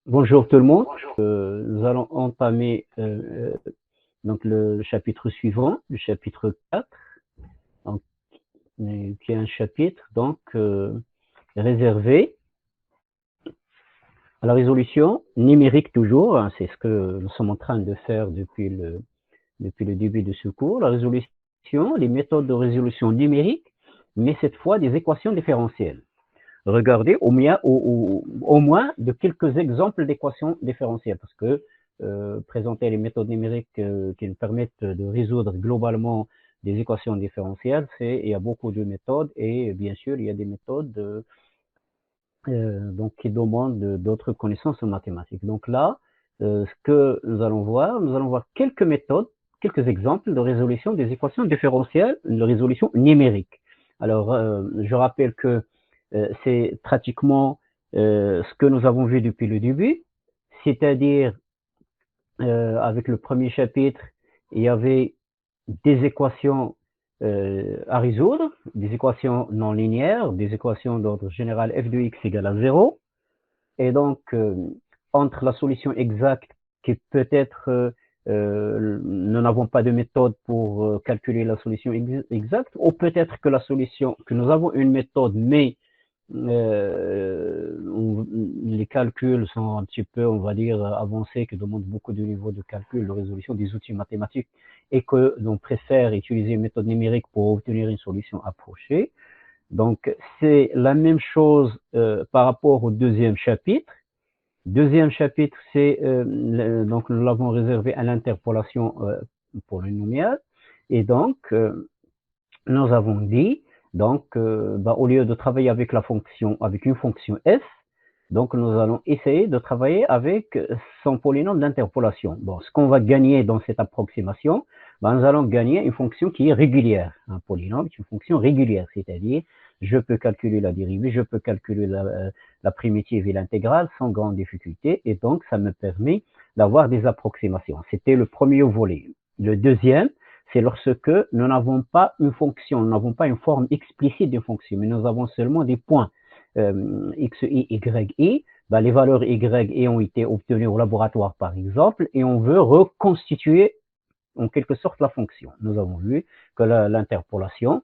Bonjour tout le monde. Nous allons entamer donc le chapitre suivant, le chapitre 4, donc, qui est un chapitre donc réservé à la résolution numérique toujours. Hein, c'est ce que nous sommes en train de faire depuis le début de ce cours. La résolution, les méthodes de résolution numérique, mais cette fois des équations différentielles. Regardez au moins de quelques exemples d'équations différentielles, parce que présenter les méthodes numériques qui nous permettent de résoudre globalement des équations différentielles, il y a beaucoup de méthodes, et bien sûr, il y a des méthodes donc, qui demandent d'autres connaissances en mathématiques. Donc là, ce que nous allons voir quelques méthodes, quelques exemples de résolution des équations différentielles, de résolution numérique. Alors, je rappelle que c'est pratiquement ce que nous avons vu depuis le début, c'est-à-dire avec le premier chapitre, il y avait des équations à résoudre, des équations non linéaires, des équations d'ordre général f de x égale à 0, et donc entre la solution exacte qui peut-être nous n'avons pas de méthode pour calculer la solution exacte, ou peut-être que nous avons une méthode, mais les calculs sont un petit peu, on va dire, avancés, qui demandent beaucoup de niveaux de calcul, de résolution des outils mathématiques, et que l'on préfère utiliser une méthode numérique pour obtenir une solution approchée. Donc, c'est la même chose par rapport au deuxième chapitre. Deuxième chapitre, donc nous l'avons réservé à l'interpolation polynomiale. Et donc, nous avons dit, donc, au lieu de travailler avec une fonction f, donc nous allons essayer de travailler avec son polynôme d'interpolation. Bon, ce qu'on va gagner dans cette approximation, nous allons gagner une fonction qui est régulière. Un polynôme est une fonction régulière, c'est-à-dire je peux calculer la dérivée, je peux calculer la primitive et l'intégrale sans grande difficulté, et donc ça me permet d'avoir des approximations. C'était le premier volet. Le deuxième, c'est lorsque nous n'avons pas une fonction, nous n'avons pas une forme explicite de fonction, mais nous avons seulement des points x, i, y, i. Les valeurs y et ont été obtenues au laboratoire, par exemple, et on veut reconstituer en quelque sorte la fonction. Nous avons vu que l'interpolation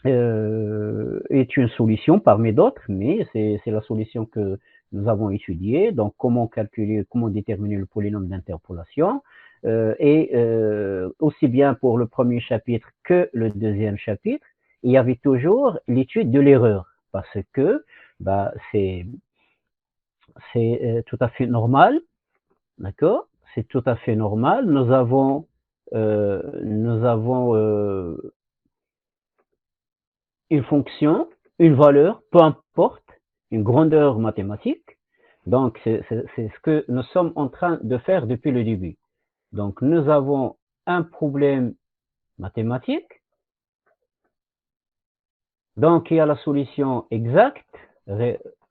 est une solution parmi d'autres, mais c'est la solution que nous avons étudiée. Donc, comment déterminer le polynôme d'interpolation, et aussi bien pour le premier chapitre que le deuxième chapitre, il y avait toujours l'étude de l'erreur, parce que c'est tout à fait normal, d'accord? C'est tout à fait normal. Nous avons une fonction, une valeur, peu importe, une grandeur mathématique. Donc, c'est ce que nous sommes en train de faire depuis le début. Donc, nous avons un problème mathématique. Donc, il y a la solution exacte,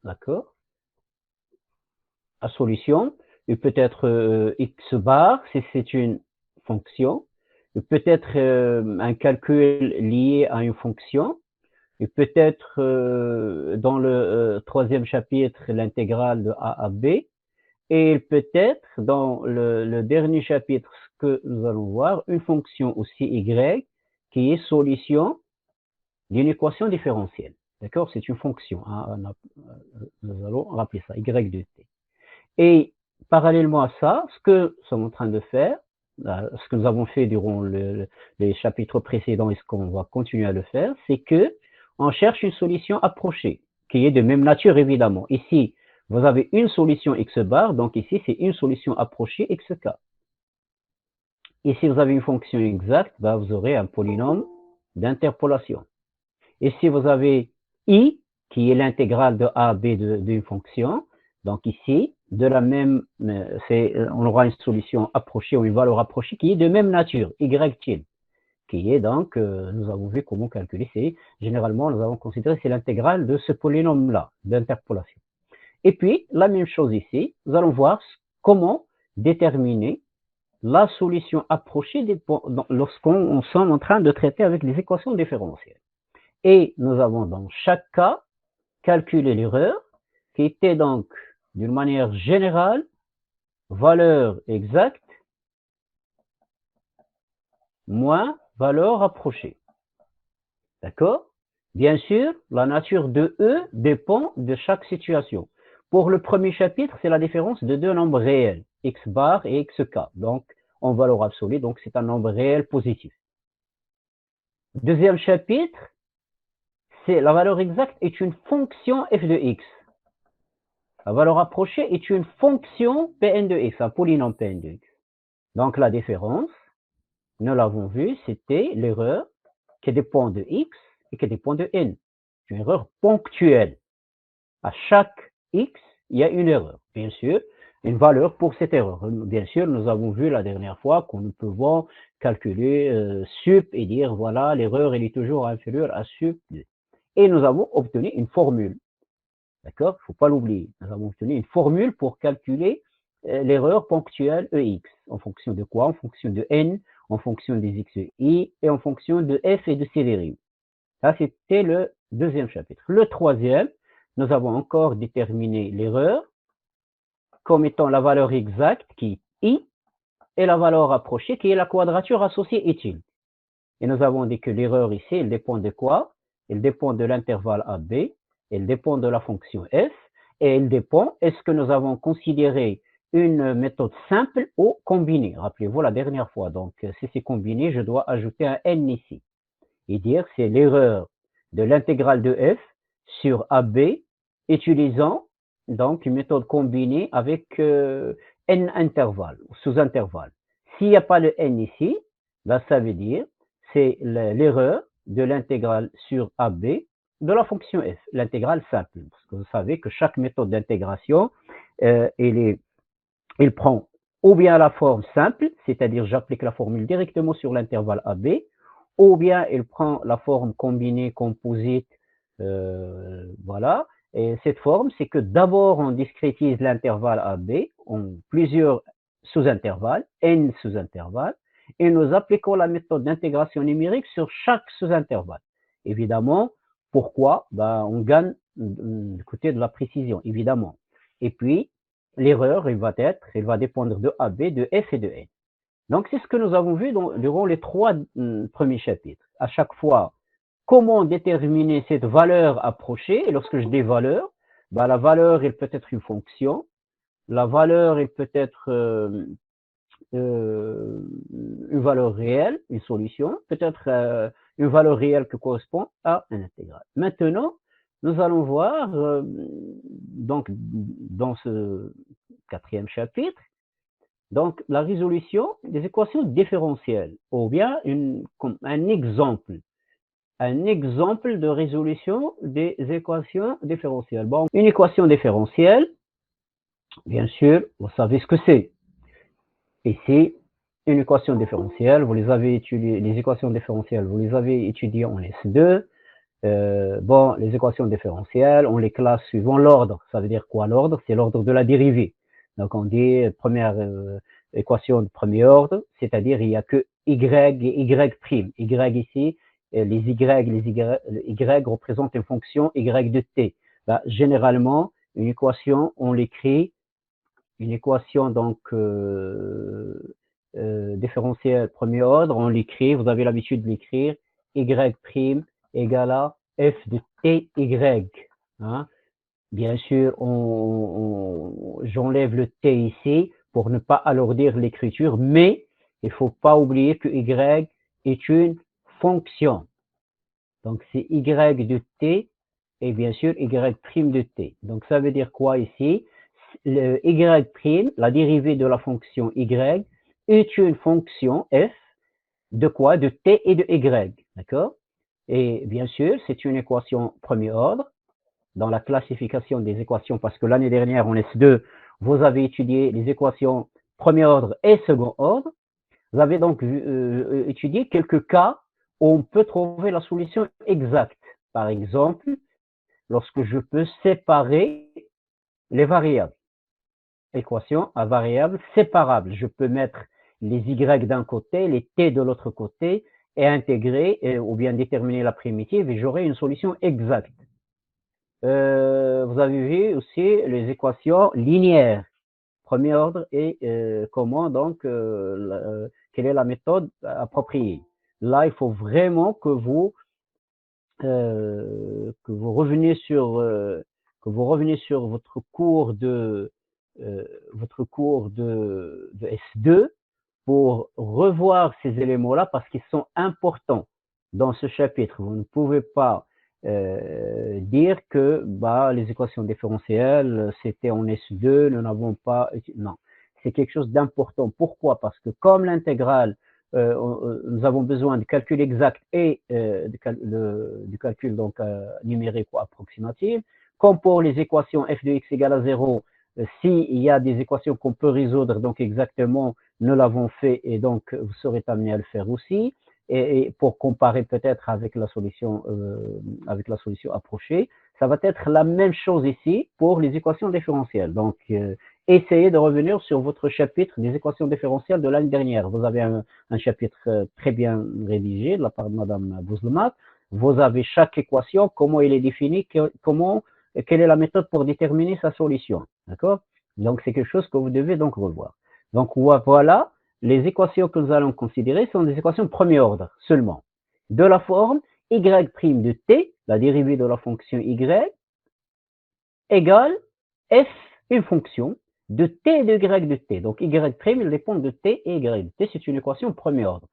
d'accord? La solution, et peut-être x bar, si c'est une fonction, peut-être un calcul lié à une fonction, et peut-être dans le troisième chapitre, l'intégrale de a à b, et peut-être dans le dernier chapitre, ce que nous allons voir, une fonction aussi y, qui est solution d'une équation différentielle. D'accord? C'est une fonction. Hein, nous allons rappeler ça, y de t. Et parallèlement à ça, ce que nous sommes en train de faire, ce que nous avons fait durant les chapitres précédents et ce qu'on va continuer à le faire, c'est que on cherche une solution approchée, qui est de même nature évidemment. Ici, vous avez une solution x bar, donc ici c'est une solution approchée xk. Ici, vous avez une fonction exacte, vous aurez un polynôme d'interpolation. Et si vous avez i, qui est l'intégrale de a à b d'une fonction, donc ici, on aura une solution approchée ou une valeur approchée qui est de même nature, y tilde, qui est donc, nous avons vu comment calculer, généralement, nous avons considéré c'est l'intégrale de ce polynôme-là, d'interpolation. Et puis, la même chose ici, nous allons voir comment déterminer la solution approchée lorsqu'on sommes en train de traiter avec les équations différentielles. Et nous avons dans chaque cas calculé l'erreur, qui était donc d'une manière générale, valeur exacte moins valeur rapprochée. D'accord? Bien sûr, la nature de E dépend de chaque situation. Pour le premier chapitre, c'est la différence de deux nombres réels, x bar et xk, donc en valeur absolue, donc c'est un nombre réel positif. Deuxième chapitre, c'est la valeur exacte est une fonction f de x. La valeur approchée est une fonction Pn de x, un polynôme Pn de x. Donc la différence, nous l'avons vu, c'était l'erreur qui dépend de x et qui dépend de n. C'est une erreur ponctuelle. À chaque x, il y a une erreur. Bien sûr, une valeur pour cette erreur. Bien sûr, nous avons vu la dernière fois qu'on ne peut calculer sup et dire voilà, l'erreur elle est toujours inférieure à sup 2. Et nous avons obtenu une formule. D'accord? Il ne faut pas l'oublier. Nous avons obtenu une formule pour calculer l'erreur ponctuelle EX. En fonction de quoi? En fonction de n, en fonction des x et i, et en fonction de f et de ses dérivés. Ça, c'était le deuxième chapitre. Le troisième, nous avons encore déterminé l'erreur comme étant la valeur exacte qui est i et la valeur rapprochée qui est la quadrature associée utile. Et nous avons dit que l'erreur ici, elle dépend de quoi? Elle dépend de l'intervalle AB, elle dépend de la fonction f, et elle dépend, est-ce que nous avons considéré une méthode simple ou combinée? Rappelez-vous la dernière fois, donc si c'est combiné, je dois ajouter un n ici, et dire c'est l'erreur de l'intégrale de f sur AB, utilisant donc une méthode combinée avec n intervalles, sous-intervalles. S'il n'y a pas le n ici, ben, ça veut dire c'est l'erreur de l'intégrale sur AB de la fonction f, l'intégrale simple. Parce que vous savez que chaque méthode d'intégration, elle prend ou bien la forme simple, c'est-à-dire j'applique la formule directement sur l'intervalle AB, ou bien elle prend la forme combinée, composite, voilà. Et cette forme, c'est que d'abord on discrétise l'intervalle AB en plusieurs sous-intervalles, n sous-intervalles, et nous appliquons la méthode d'intégration numérique sur chaque sous-intervalle. Évidemment, pourquoi? Ben, on gagne du côté de la précision, évidemment. Et puis, l'erreur, elle va dépendre de AB, de F et de N. Donc, c'est ce que nous avons vu durant les trois premiers chapitres. À chaque fois, comment déterminer cette valeur approchée? Et lorsque je dis valeur, ben, la valeur, elle peut être une fonction. La valeur, elle peut être une valeur réelle, une solution, peut-être une valeur réelle qui correspond à un intégral. Maintenant, nous allons voir, donc, dans ce quatrième chapitre, donc, la résolution des équations différentielles, ou bien un exemple de résolution des équations différentielles. Bon, une équation différentielle, bien sûr, vous savez ce que c'est. Ici, une équation différentielle, vous les avez étudiées, les équations différentielles, vous les avez étudiées en S2. Bon, les équations différentielles, on les classe suivant l'ordre. Ça veut dire quoi l'ordre? C'est l'ordre de la dérivée. Donc on dit première équation de premier ordre, c'est-à-dire il n'y a que y et y prime. Y ici, les y représentent une fonction y de t. Bah, généralement, une équation, on l'écrit, une équation donc différentielle premier ordre, on l'écrit, vous avez l'habitude de l'écrire, y prime égale à f de ty. Hein. Bien sûr, j'enlève le t ici pour ne pas alourdir l'écriture, mais il ne faut pas oublier que y est une fonction. Donc, c'est y de t et bien sûr y prime de t. Donc, ça veut dire quoi ici? Le y prime, la dérivée de la fonction y, est une fonction f de quoi? De t et de y. D'accord? Et bien sûr, c'est une équation premier ordre dans la classification des équations, parce que l'année dernière, en S2, vous avez étudié les équations premier ordre et second ordre. Vous avez donc étudié quelques cas où on peut trouver la solution exacte. Par exemple, lorsque je peux séparer les variables. Équation à variables séparables. Je peux mettre les y d'un côté, les t de l'autre côté, et intégrer ou bien déterminer la primitive, et j'aurai une solution exacte. vous avez vu aussi les équations linéaires, premier ordre, et comment donc, quelle est la méthode appropriée. Là, il faut vraiment que vous reveniez sur votre cours de S2 pour revoir ces éléments-là parce qu'ils sont importants dans ce chapitre. Vous ne pouvez pas dire que bah, les équations différentielles, c'était en S2, nous n'avons pas... Non, c'est quelque chose d'important. Pourquoi? Parce que comme l'intégrale, nous avons besoin de calcul exact et du calcul donc, numérique ou approximatif. Comme pour les équations f de x égale à 0, s'il y a des équations qu'on peut résoudre donc exactement, nous l'avons fait et donc vous serez amené à le faire aussi. Et pour comparer peut-être avec la solution approchée, ça va être la même chose ici pour les équations différentielles. Donc, essayez de revenir sur votre chapitre des équations différentielles de l'année dernière. Vous avez un chapitre très bien rédigé de la part de Madame Bouzlemat. Vous avez chaque équation, comment elle est définie, quelle est la méthode pour déterminer sa solution. D'accord? Donc, c'est quelque chose que vous devez donc revoir. Donc, voilà, les équations que nous allons considérer sont des équations de premier ordre seulement. De la forme y' de t, la dérivée de la fonction y, égale f, une fonction, de t et de y de t. Donc, y', il dépend de t et y de t. C'est une équation de premier ordre.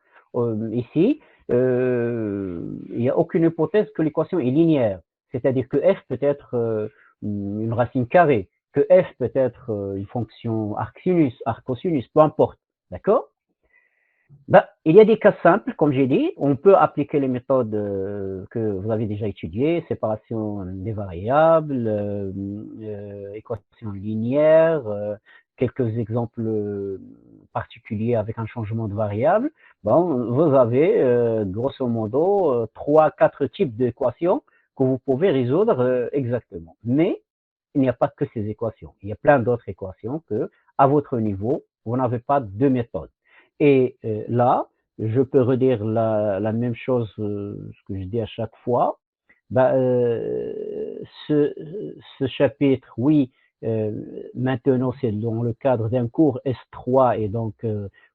Ici, il n'y a aucune hypothèse que l'équation est linéaire. C'est-à-dire que f peut être une racine carrée, que f peut être une fonction arc-sinus, arc-cosinus, peu importe. D'accord? Bah, il y a des cas simples, comme j'ai dit. On peut appliquer les méthodes que vous avez déjà étudiées, séparation des variables, équation linéaire, quelques exemples particuliers avec un changement de variable. Bon, vous avez grosso modo 3-4 types d'équations que vous pouvez résoudre exactement. Mais il n'y a pas que ces équations. Il y a plein d'autres équations que, à votre niveau, vous n'avez pas de méthode. Et là, je peux redire la même chose, ce que je dis à chaque fois. Bah, ce chapitre, oui, maintenant c'est dans le cadre d'un cours S3 et donc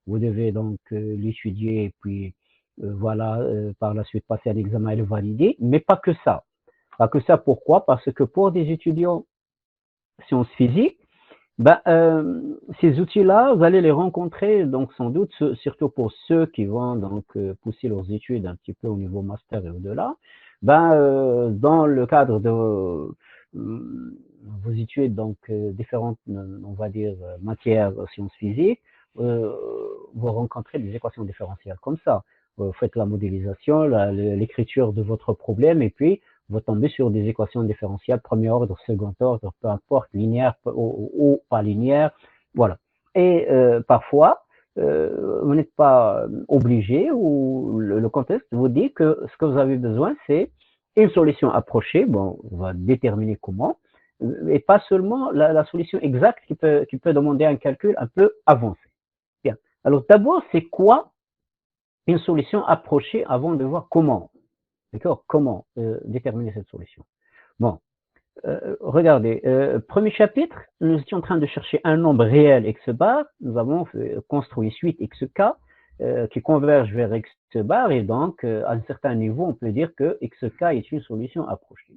vous devez donc l'étudier et puis voilà, par la suite passer un examen et le valider, mais pas que ça. Pas que ça, pourquoi? Parce que pour des étudiants sciences physiques, ben, ces outils-là, vous allez les rencontrer, donc sans doute, surtout pour ceux qui vont donc pousser leurs études un petit peu au niveau master et au-delà, ben, dans le cadre de vos études, donc différentes, on va dire, matières sciences physiques, vous rencontrez des équations différentielles comme ça. Vous faites la modélisation, l'écriture de votre problème, et puis vous tombez sur des équations différentielles, premier ordre, second ordre, peu importe, linéaire ou pas linéaire, voilà. Et parfois, vous n'êtes pas obligé ou le contexte vous dit que ce que vous avez besoin, c'est une solution approchée, bon, on va déterminer comment, et pas seulement la solution exacte qui peut demander un calcul un peu avancé. Bien. Alors d'abord, c'est quoi une solution approchée avant de voir comment? D'accord? Comment déterminer cette solution? Bon, regardez, premier chapitre, nous étions en train de chercher un nombre réel x bar. Nous avons construit suite xk qui converge vers x bar et donc à un certain niveau, on peut dire que xk est une solution approchée.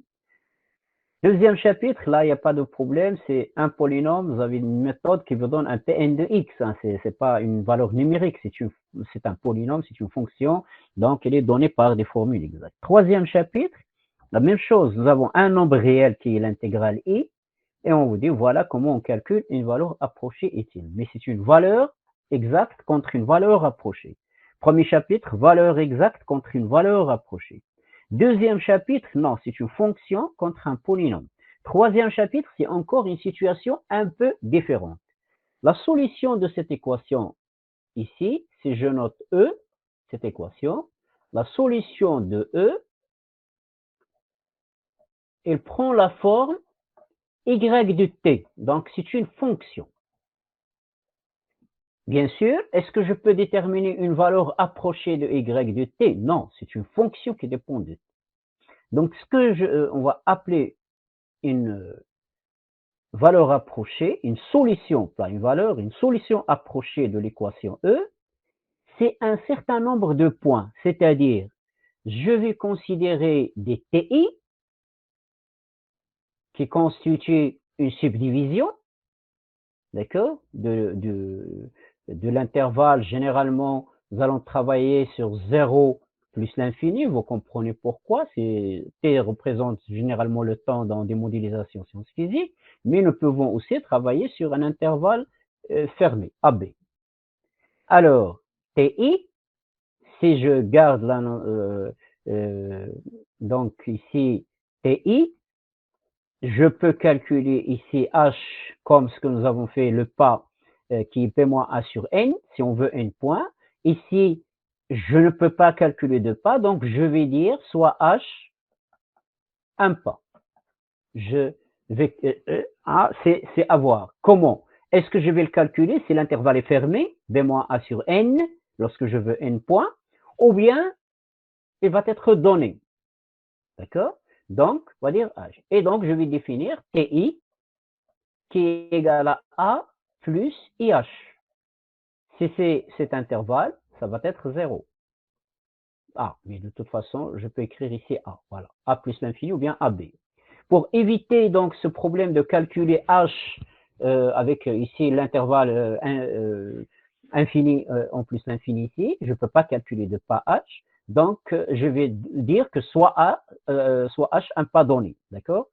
Deuxième chapitre, là, il n'y a pas de problème, c'est un polynôme, vous avez une méthode qui vous donne un Pn de x, hein, c'est pas une valeur numérique, c'est un polynôme, c'est une fonction, donc elle est donnée par des formules exactes. Troisième chapitre, la même chose, nous avons un nombre réel qui est l'intégrale i, et on vous dit voilà comment on calcule une valeur approchée est-il. Mais c'est une valeur exacte contre une valeur approchée. Premier chapitre, valeur exacte contre une valeur approchée. Deuxième chapitre, non, c'est une fonction contre un polynôme. Troisième chapitre, c'est encore une situation un peu différente. La solution de cette équation ici, si je note E, cette équation, la solution de E, elle prend la forme y de t. Donc, c'est une fonction. Bien sûr, est-ce que je peux déterminer une valeur approchée de y de t? Non, c'est une fonction qui dépend de t. Donc, ce que on va appeler une valeur approchée, une solution, pas une valeur, une solution approchée de l'équation E, c'est un certain nombre de points, c'est-à-dire je vais considérer des TI qui constituent une subdivision, d'accord, de l'intervalle. Généralement, nous allons travailler sur 0 plus l'infini, vous comprenez pourquoi, T représente généralement le temps dans des modélisations sciences physiques, mais nous pouvons aussi travailler sur un intervalle fermé, AB. Alors, TI, si je garde donc ici TI, je peux calculer ici H comme ce que nous avons fait, le pas qui est P-A sur N, si on veut N points. Ici, je ne peux pas calculer de pas, donc je vais dire soit H, un pas. Je vais, c'est à voir. Comment? Est-ce que je vais le calculer si l'intervalle est fermé, B-A sur N, lorsque je veux N points, ou bien il va être donné. D'accord? Donc, on va dire H. Et donc, je vais définir TI qui est égal à A plus IH. Si c'est cet intervalle, ça va être 0. A, mais de toute façon, je peux écrire ici A. Voilà, A plus l'infini ou bien AB. Pour éviter donc ce problème de calculer H avec ici l'intervalle infini en plus l'infini ici, je ne peux pas calculer de pas H. Donc, je vais dire que soit A, soit H un pas donné. D'accord?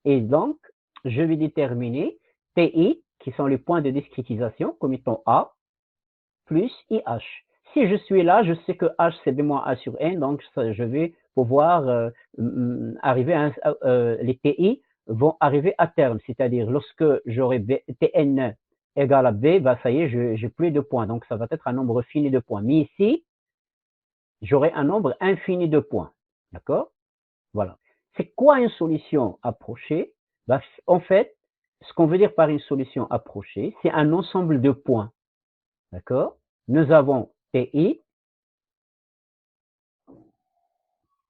Et donc, je vais déterminer TI, qui sont les points de discrétisation, comme étant A, plus IH. Si je suis là, je sais que H, c'est B-A sur N, donc je vais pouvoir arriver à les TI vont arriver à terme, c'est-à-dire lorsque j'aurai Tn égale à B, bah, ça y est, j'ai plus de points, donc ça va être un nombre fini de points. Mais ici, j'aurai un nombre infini de points, d'accord? Voilà. C'est quoi une solution approchée? Bah, en fait, ce qu'on veut dire par une solution approchée, c'est un ensemble de points, d'accord? Nous avons TI,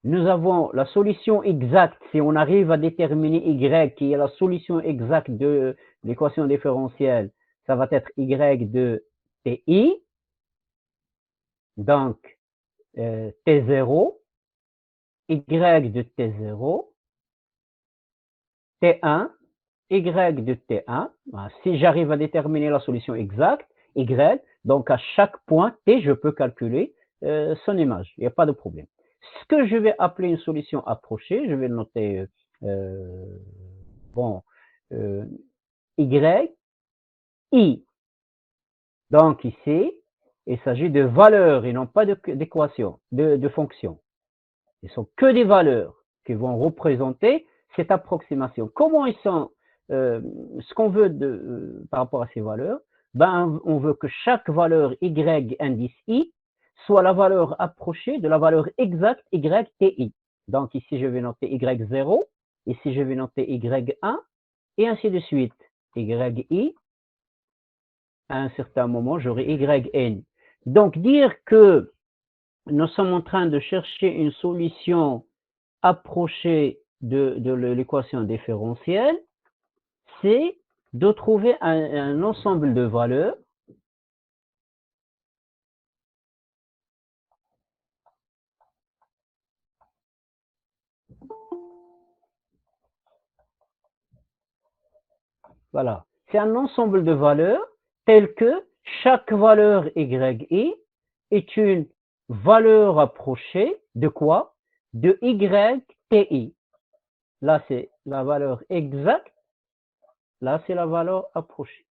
nous avons la solution exacte, si on arrive à déterminer Y, qui est la solution exacte de l'équation différentielle, ça va être Y de TI, donc T0, Y de T0, T1, Y de T1. Si j'arrive à déterminer la solution exacte, Y, donc à chaque point T, je peux calculer son image. Il n'y a pas de problème. Ce que je vais appeler une solution approchée, je vais le noter, bon, Y, I. Donc ici, il s'agit de valeurs et non pas d'équations, de fonctions. Ce ne sont que des valeurs qui vont représenter cette approximation. Comment ils sont, ce qu'on veut par rapport à ces valeurs, ben, on veut que chaque valeur Y indice I soit la valeur approchée de la valeur exacte YTI. Donc ici, je vais noter Y0, ici, je vais noter Y1, et ainsi de suite. YI, à un certain moment, j'aurai YN. Donc dire que nous sommes en train de chercher une solution approchée de l'équation différentielle, c'est de trouver un ensemble de valeurs voilà. C'est un ensemble de valeurs telles que chaque valeur yi est une valeur approchée de quoi? De yti. Là, c'est la valeur exacte. Là, c'est la valeur approchée.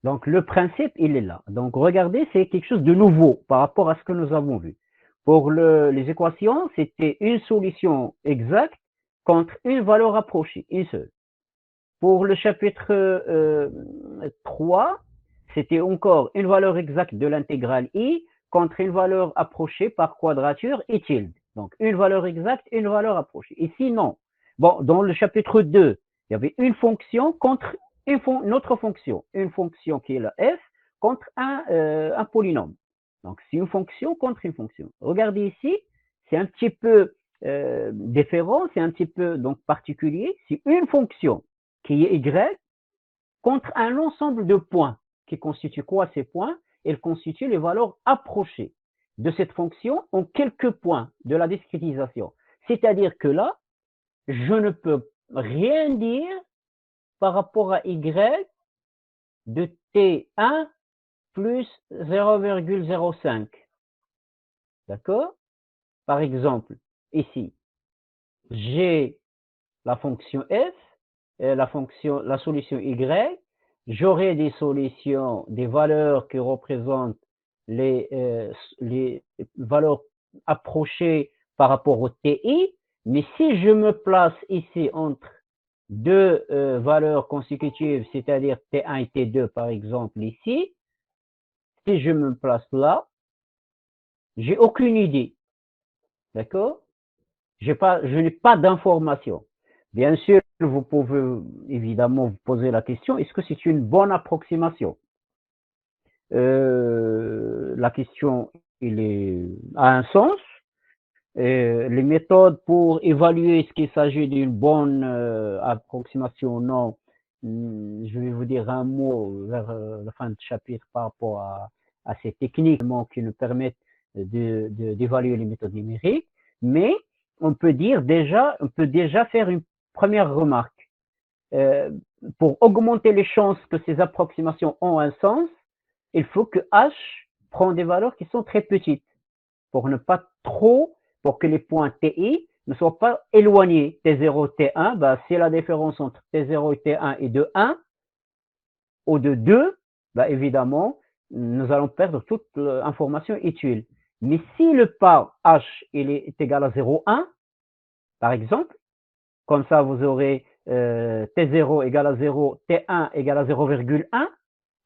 Donc, le principe, il est là. Donc, regardez, c'est quelque chose de nouveau par rapport à ce que nous avons vu. Pour les équations, c'était une solution exacte contre une valeur approchée, une seule. Pour le chapitre 3, c'était encore une valeur exacte de l'intégrale i contre une valeur approchée par quadrature et tilde. Donc, une valeur exacte, une valeur approchée. Ici, non. Bon, dans le chapitre 2, il y avait une fonction contre une autre fonction. Une fonction qui est la f contre un polynôme. Donc, c'est une fonction contre une fonction. Regardez ici, c'est un petit peu différent, c'est un petit peu donc particulier. Si une fonction qui est y contre un ensemble de points qui constituent quoi ces points? Ils constituent les valeurs approchées de cette fonction en quelques points de la discrétisation. C'est-à-dire que là, je ne peux rien dire par rapport à y de t1 plus 0,05. D'accord? Par exemple, ici, j'ai la fonction f, la solution y, j'aurai des solutions, des valeurs qui représentent les valeurs approchées par rapport au TI, mais si je me place ici entre deux valeurs consécutives, c'est-à-dire T1 et T2 par exemple ici, si je me place là, j'ai aucune idée. D'accord? Je n'ai pas d'information. Bien sûr, vous pouvez évidemment vous poser la question, est-ce que c'est une bonne approximation? La question, a un sens. Les méthodes pour évaluer est-ce qu'il s'agit d'une bonne approximation ou non, je vais vous dire un mot vers la fin du chapitre par rapport à ces techniques qui nous permettent d'évaluer les méthodes numériques, mais on peut déjà faire une première remarque. Pour augmenter les chances que ces approximations ont un sens, il faut que H prenne des valeurs qui sont très petites pour ne pas trop, pour que les points TI ne soient pas éloignés. T0, T1, bah, si la différence entre T0 et T1 est de 1 ou de 2, bah, évidemment, nous allons perdre toute l'information utile. Mais si le pas H est égal à 0,1, par exemple, comme ça vous aurez T0 égale à 0, T1 égale à 0,1,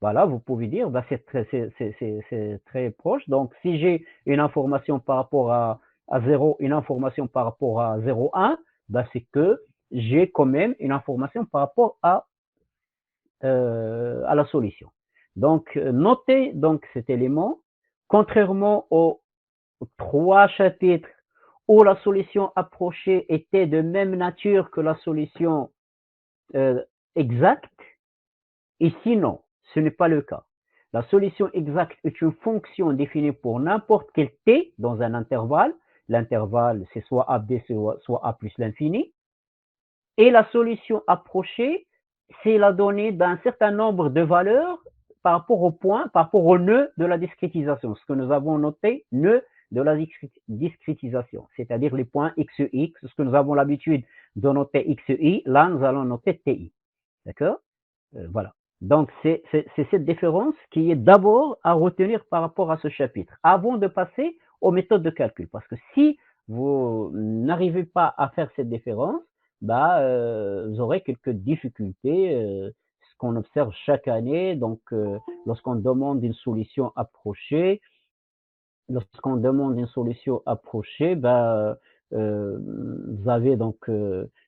voilà, vous pouvez dire, bah, c'est très proche. Donc, si j'ai une information par rapport à 0, une information par rapport à 0,1, bah, c'est que j'ai quand même une information par rapport à la solution. Donc, notez donc cet élément. Contrairement aux 3 chapitres où la solution approchée était de même nature que la solution exacte, ici non, ce n'est pas le cas. La solution exacte est une fonction définie pour n'importe quel t dans un intervalle. L'intervalle, c'est soit AB, soit A plus l'infini. Et la solution approchée, c'est la donnée d'un certain nombre de valeurs par rapport au point, par rapport au nœud de la discrétisation. Ce que nous avons noté, nœud de la discrétisation, c'est-à-dire les points x, ce que nous avons l'habitude de noter xi, là nous allons noter ti. D'accord? Voilà. Donc, c'est cette différence qui est d'abord à retenir par rapport à ce chapitre, avant de passer aux méthodes de calcul. Parce que si vous n'arrivez pas à faire cette différence, bah, vous aurez quelques difficultés, ce qu'on observe chaque année. Donc, lorsqu'on demande une solution approchée, bah, vous avez donc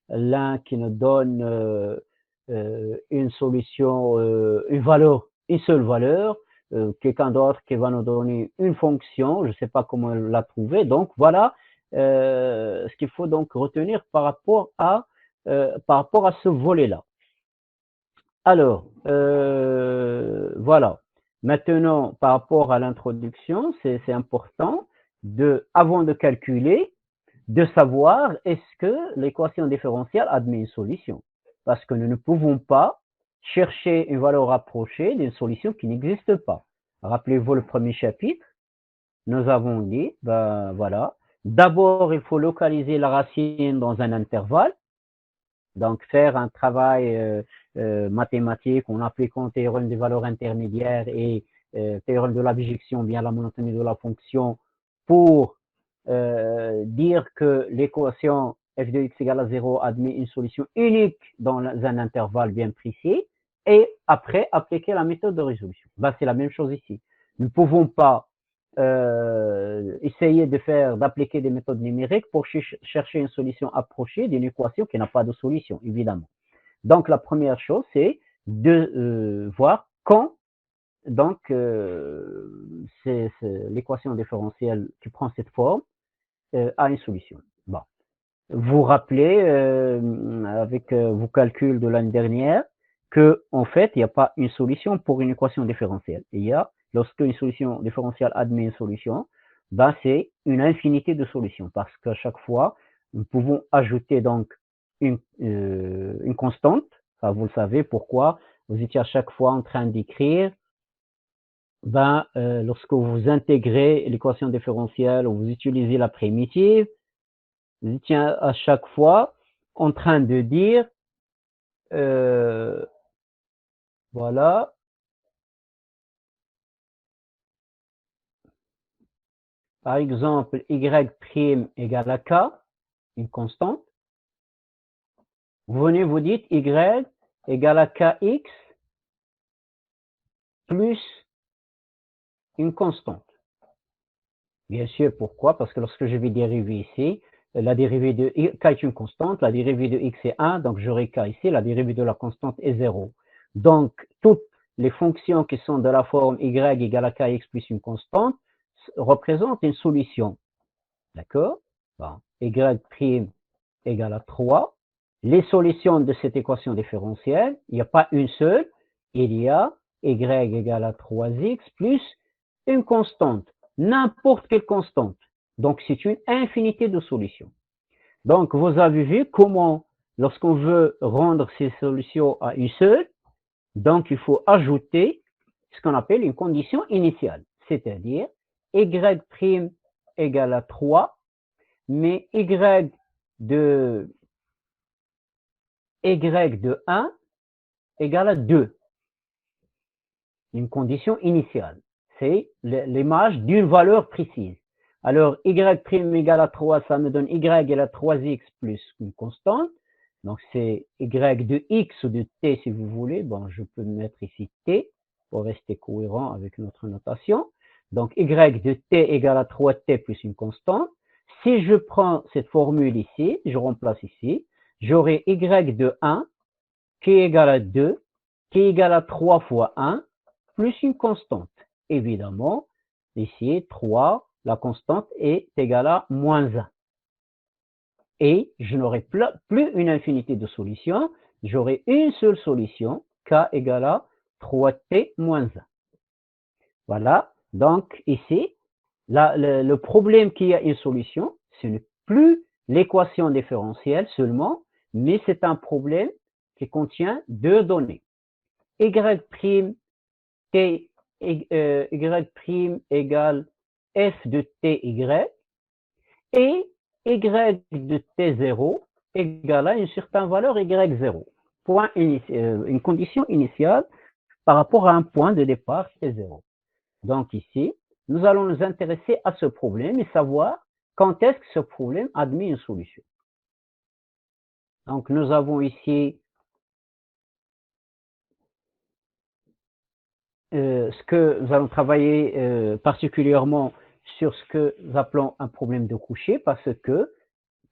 l'un qui nous donne une solution, une seule valeur, quelqu'un d'autre qui va nous donner une fonction, je ne sais pas comment la trouver. Donc voilà ce qu'il faut donc retenir par rapport à ce volet-là. Alors, voilà. Maintenant, par rapport à l'introduction, c'est important avant de calculer, de savoir est-ce que l'équation différentielle admet une solution. Parce que nous ne pouvons pas chercher une valeur approchée d'une solution qui n'existe pas. Rappelez-vous le premier chapitre, nous avons dit, ben voilà, d'abord il faut localiser la racine dans un intervalle, donc faire un travail mathématique en appliquant théorème des valeurs intermédiaires et théorème de la bijection, bien la monotonie de la fonction, pour dire que l'équation f de x égale à 0 admet une solution unique dans un intervalle bien précis, et après appliquer la méthode de résolution. Ben, c'est la même chose ici. Nous ne pouvons pas essayer d'appliquer des méthodes numériques pour chercher une solution approchée d'une équation qui n'a pas de solution, évidemment. Donc, la première chose, c'est de voir quand donc c'est l'équation différentielle qui prend cette forme a une solution. Bon. vous rappelez, avec vos calculs de l'année dernière, que en fait, il n'y a pas une solution pour une équation différentielle. Il y a, lorsque une solution différentielle admet une solution, ben c'est une infinité de solutions, parce qu'à chaque fois, nous pouvons ajouter donc une constante. Enfin, vous le savez pourquoi. Vous étiez à chaque fois en train d'écrire, lorsque vous intégrez l'équation différentielle ou vous utilisez la primitive, vous étiez à chaque fois en train de dire, voilà, par exemple, y' égale à k, une constante. Vous venez, vous dites y égale à kx plus une constante. Bien sûr, pourquoi? Parce que lorsque je vais dériver ici, la dérivée de k est une constante, la dérivée de x est 1, donc j'aurai k ici, la dérivée de la constante est 0. Donc, toutes les fonctions qui sont de la forme y égale à kx plus une constante représentent une solution. D'accord? Bon. Y' égale à 3. Les solutions de cette équation différentielle, il n'y a pas une seule, il y a y égale à 3x plus une constante, n'importe quelle constante. Donc, c'est une infinité de solutions. Donc, vous avez vu comment, lorsqu'on veut rendre ces solutions à une seule, donc il faut ajouter ce qu'on appelle une condition initiale, c'est-à-dire y' égale à 3, mais y de 1 égale à 2. Une condition initiale. C'est l'image d'une valeur précise. Alors, y' égale à 3, ça me donne y égale à 3x plus une constante. Donc, c'est y de x ou de t si vous voulez. Bon, je peux mettre ici t pour rester cohérent avec notre notation. Donc, y de t égale à 3t plus une constante. Si je prends cette formule ici, je remplace ici, j'aurai y de 1 qui est égal à 2, qui est égal à 3 fois 1, plus une constante. Évidemment, ici, 3, la constante est égale à moins 1. Et je n'aurai plus une infinité de solutions, j'aurai une seule solution, k égale à 3t moins 1. Voilà, donc ici, le problème qu'il y a une solution, ce n'est plus l'équation différentielle seulement, mais c'est un problème qui contient deux données. Y' t y' égale f de ty et y de t0 égale à une certaine valeur y0. Point une condition initiale par rapport à un point de départ t0. Donc ici, nous allons nous intéresser à ce problème et savoir quand est-ce que ce problème admet une solution. Donc nous avons ici ce que nous allons travailler particulièrement sur ce que nous appelons un problème de Cauchy, parce que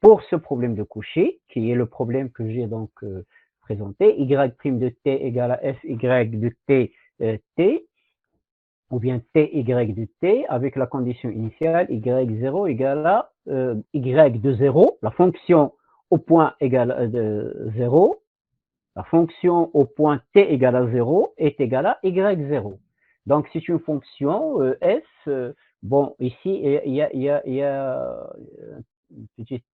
pour ce problème de Cauchy, qui est le problème que j'ai donc présenté, y' de t égale à f y de t, t, ou bien ty de t, avec la condition initiale y0 égale à y de 0, la fonction au point égale à 0, la fonction au point t égale à 0 est égale à y0. Donc, c'est une fonction f. Bon, ici, il y a une petite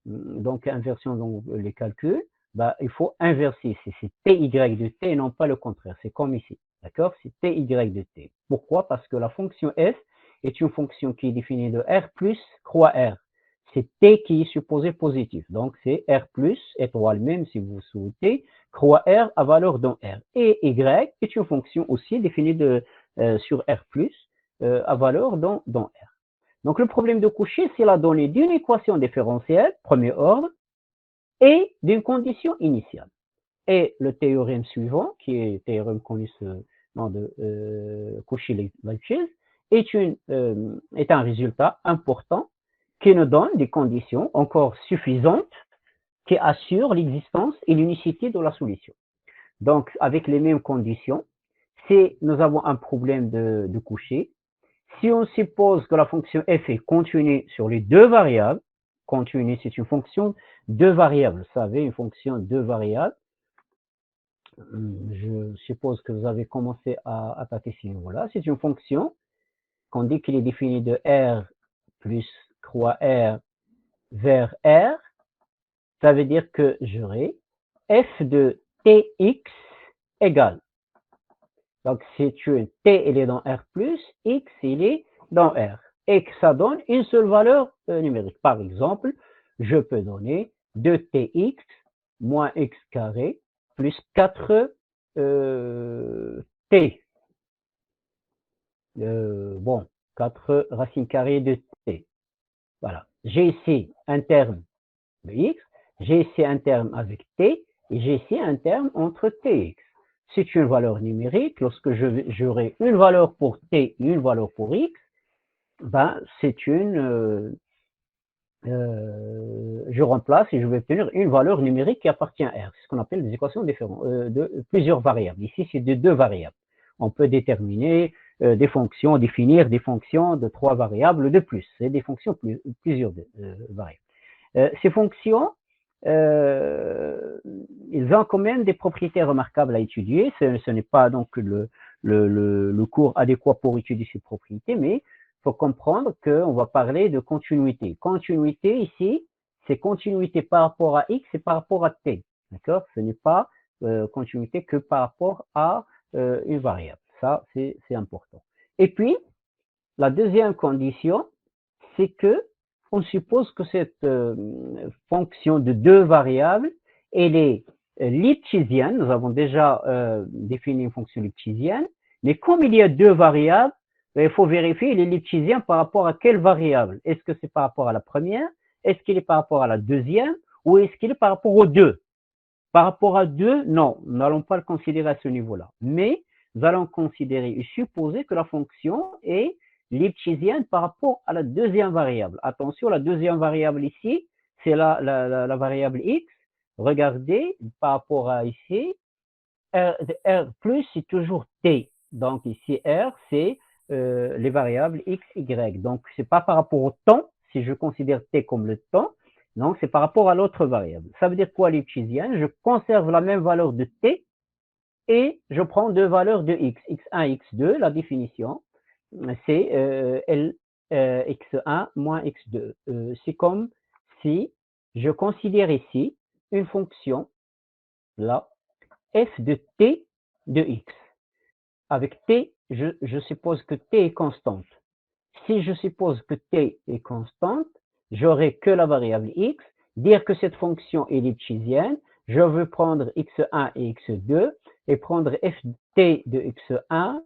donc inversion dans les calculs. Bah, il faut inverser. C'est ty de t et non pas le contraire. C'est comme ici. D'accord? C'est ty de t. Pourquoi? Parce que la fonction f est une fonction qui est définie de r plus croix r. C'est t qui est supposé positif. Donc, c'est r plus, étoile même si vous souhaitez, croix r à valeur dans r. Et y est une fonction aussi définie sur r plus à valeur dans r. Donc, le problème de Cauchy, c'est la donnée d'une équation différentielle, premier ordre, et d'une condition initiale. Et le théorème suivant, qui est le théorème connu sous le nom de Cauchy-Lipschitz, est un résultat important qui nous donne des conditions encore suffisantes qui assurent l'existence et l'unicité de la solution. Donc, avec les mêmes conditions, si nous avons un problème de Cauchy, si on suppose que la fonction f est continue sur les deux variables, continue, c'est une fonction de variables. Vous savez, une fonction de variables. Je suppose que vous avez commencé à attaquer ce niveau-là. C'est une fonction qu'on dit qu'il est défini de R plus croix R vers R. Ça veut dire que j'aurai f de tx égale. Donc, c'est t, il est dans R+, x, il est dans R. Et que ça donne une seule valeur numérique. Par exemple, je peux donner 2tx moins x carré plus 4t. Bon, 4 racines carrées de t. Voilà. J'ai ici un terme de x, j'ai ici un terme avec t, et j'ai ici un terme entre t et x. C'est une valeur numérique. Lorsque j'aurai une valeur pour t et une valeur pour x, ben, c'est une... je remplace et je vais obtenir une valeur numérique qui appartient à R. C'est ce qu'on appelle des équations différentes, de plusieurs variables. Ici, c'est de 2 variables. On peut déterminer des fonctions, définir des fonctions de 3 variables de plus. C'est des fonctions plusieurs variables. Ces fonctions, ils ont quand même des propriétés remarquables à étudier. Ce n'est pas donc le cours adéquat pour étudier ces propriétés, mais il faut comprendre qu'on va parler de continuité. Continuité ici, c'est continuité par rapport à x et par rapport à t. D'accord? Ce n'est pas continuité que par rapport à une variable. Ça, c'est important. Et puis, la deuxième condition, c'est que on suppose que cette fonction de 2 variables, elle est lipschitzienne. Nous avons déjà défini une fonction lipschitzienne, mais comme il y a 2 variables, il faut vérifier il est lipschitsien par rapport à quelle variable. Est-ce que c'est par rapport à la première? Est-ce qu'il est par rapport à la deuxième? Ou est-ce qu'il est par rapport aux deux? Par rapport à 2, non, nous n'allons pas le considérer à ce niveau-là. Mais nous allons considérer et supposer que la fonction est lipschitzienne par rapport à la deuxième variable. Attention, la deuxième variable ici, c'est la variable x. Regardez, par rapport à ici, R plus, c'est toujours t. Donc ici, R, c'est les variables x, y. Donc, ce n'est pas par rapport au temps, si je considère t comme le temps, donc c'est par rapport à l'autre variable. Ça veut dire quoi lipschitzienne? Je conserve la même valeur de t et je prends deux valeurs de x, x1, x2, la définition, c'est x1 moins x2. C'est comme si je considère ici une fonction, là, f de t de x. Avec t, je suppose que t est constante. Si je suppose que t est constante, j'aurai que la variable x. Dire que cette fonction est lipschitzienne, je veux prendre x1 et x2 et prendre ft de x1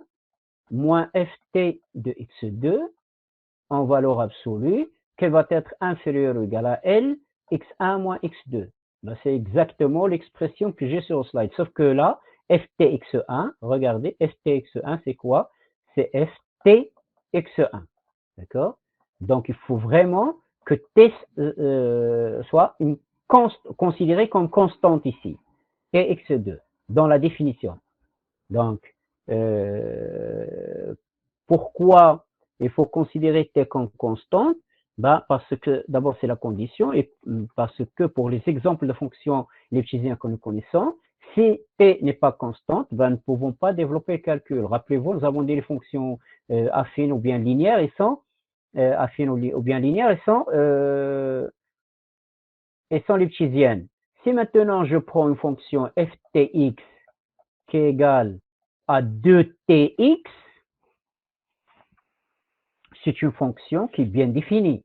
moins ft de x2 en valeur absolue, qui va être inférieure ou égale à L, x1 moins x2. Ben, c'est exactement l'expression que j'ai sur le slide. Sauf que là, ftx1, regardez, ftx1, c'est quoi? C'est ftx1. D'accord? Donc, il faut vraiment que t soit considéré comme constante ici, et x2, dans la définition. Donc, pourquoi il faut considérer t comme constante? Ben, parce que d'abord c'est la condition et parce que pour les exemples de fonctions lipschitziennes que nous connaissons, si t n'est pas constante, ben, nous ne pouvons pas développer le calcul. Rappelez-vous, nous avons dit les fonctions affines ou bien linéaires, et sont affines ou bien linéaires, et sont lipschitziennes. Si maintenant je prends une fonction ftx qui est égale à 2tx, c'est une fonction qui est bien définie.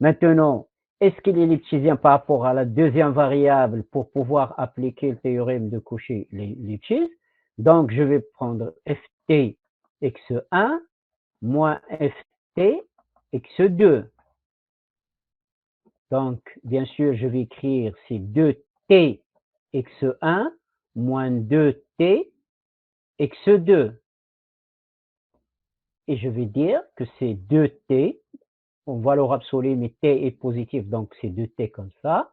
Maintenant, est-ce qu'il est lipschitsien par rapport à la deuxième variable pour pouvoir appliquer le théorème de Cauchy-Lipschitz? Donc, je vais prendre ft x1 moins ft x2. Donc, bien sûr, je vais écrire ces 2t x1 moins 2t x2. Et je vais dire que c'est 2t, en valeur absolue, mais t est positif, donc c'est 2t comme ça,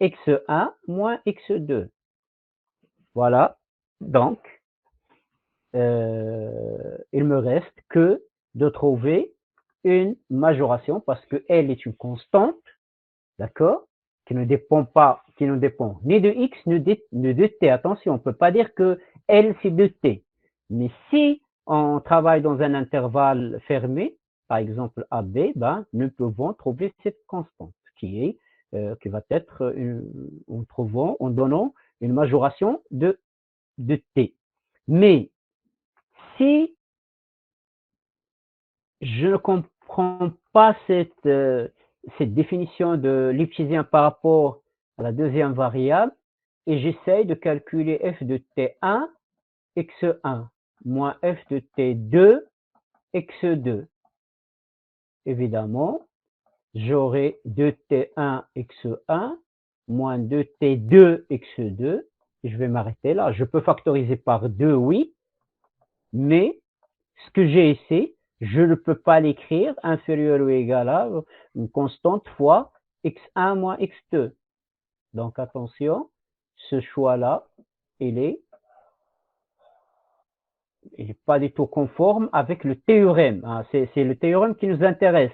x1 moins x2. Voilà, donc, il me reste que de trouver une majoration, parce que L est une constante, d'accord, qui ne dépend ni de x ni de t. Attention, on ne peut pas dire que L c'est de t. Mais si on travaille dans un intervalle fermé, par exemple AB, ben, nous pouvons trouver cette constante qui va être en donnant une majoration de t. Mais si je ne comprends pas cette définition de lipschizien par rapport à la deuxième variable et j'essaye de calculer f de t1 x1 moins f de t2 x2. Évidemment, j'aurai 2t1 x1 moins 2t2 x2. Et je vais m'arrêter là. Je peux factoriser par 2, oui, mais ce que j'ai ici, je ne peux pas l'écrire inférieur ou égal à une constante fois x1 moins x2. Donc attention, ce choix-là, il est pas du tout conforme avec le théorème. Hein. C'est le théorème qui nous intéresse.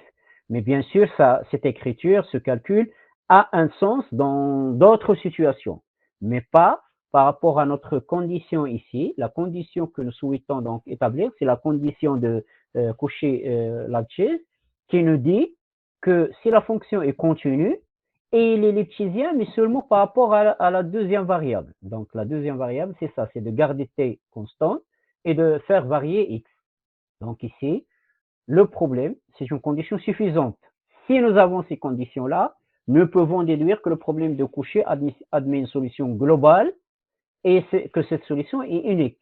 Mais bien sûr, cette écriture, ce calcul, a un sens dans d'autres situations, mais pas par rapport à notre condition ici. La condition que nous souhaitons donc établir, c'est la condition de Cauchy-Lipschitz qui nous dit que si la fonction est continue, et il est lipschizien, mais seulement par rapport à la deuxième variable. Donc la deuxième variable, c'est ça, c'est de garder t constante et de faire varier x. Donc ici, le problème, c'est une condition suffisante. Si nous avons ces conditions-là, nous pouvons déduire que le problème de Cauchy admet une solution globale et que cette solution est unique.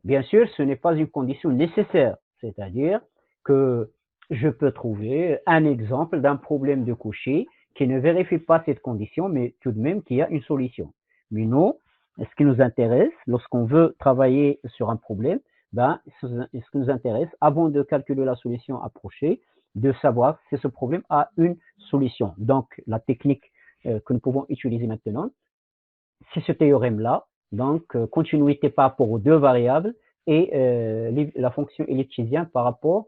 Bien sûr, ce n'est pas une condition nécessaire, c'est-à-dire que je peux trouver un exemple d'un problème de Cauchy qui ne vérifie pas cette condition, mais tout de même qu'il y a une solution. Mais non, ce qui nous intéresse, lorsqu'on veut travailler sur un problème, ben, ce qui nous intéresse, avant de calculer la solution approchée, de savoir si ce problème a une solution. Donc, la technique que nous pouvons utiliser maintenant, c'est ce théorème-là, donc continuité par rapport aux deux variables et la fonction elliptisienne par rapport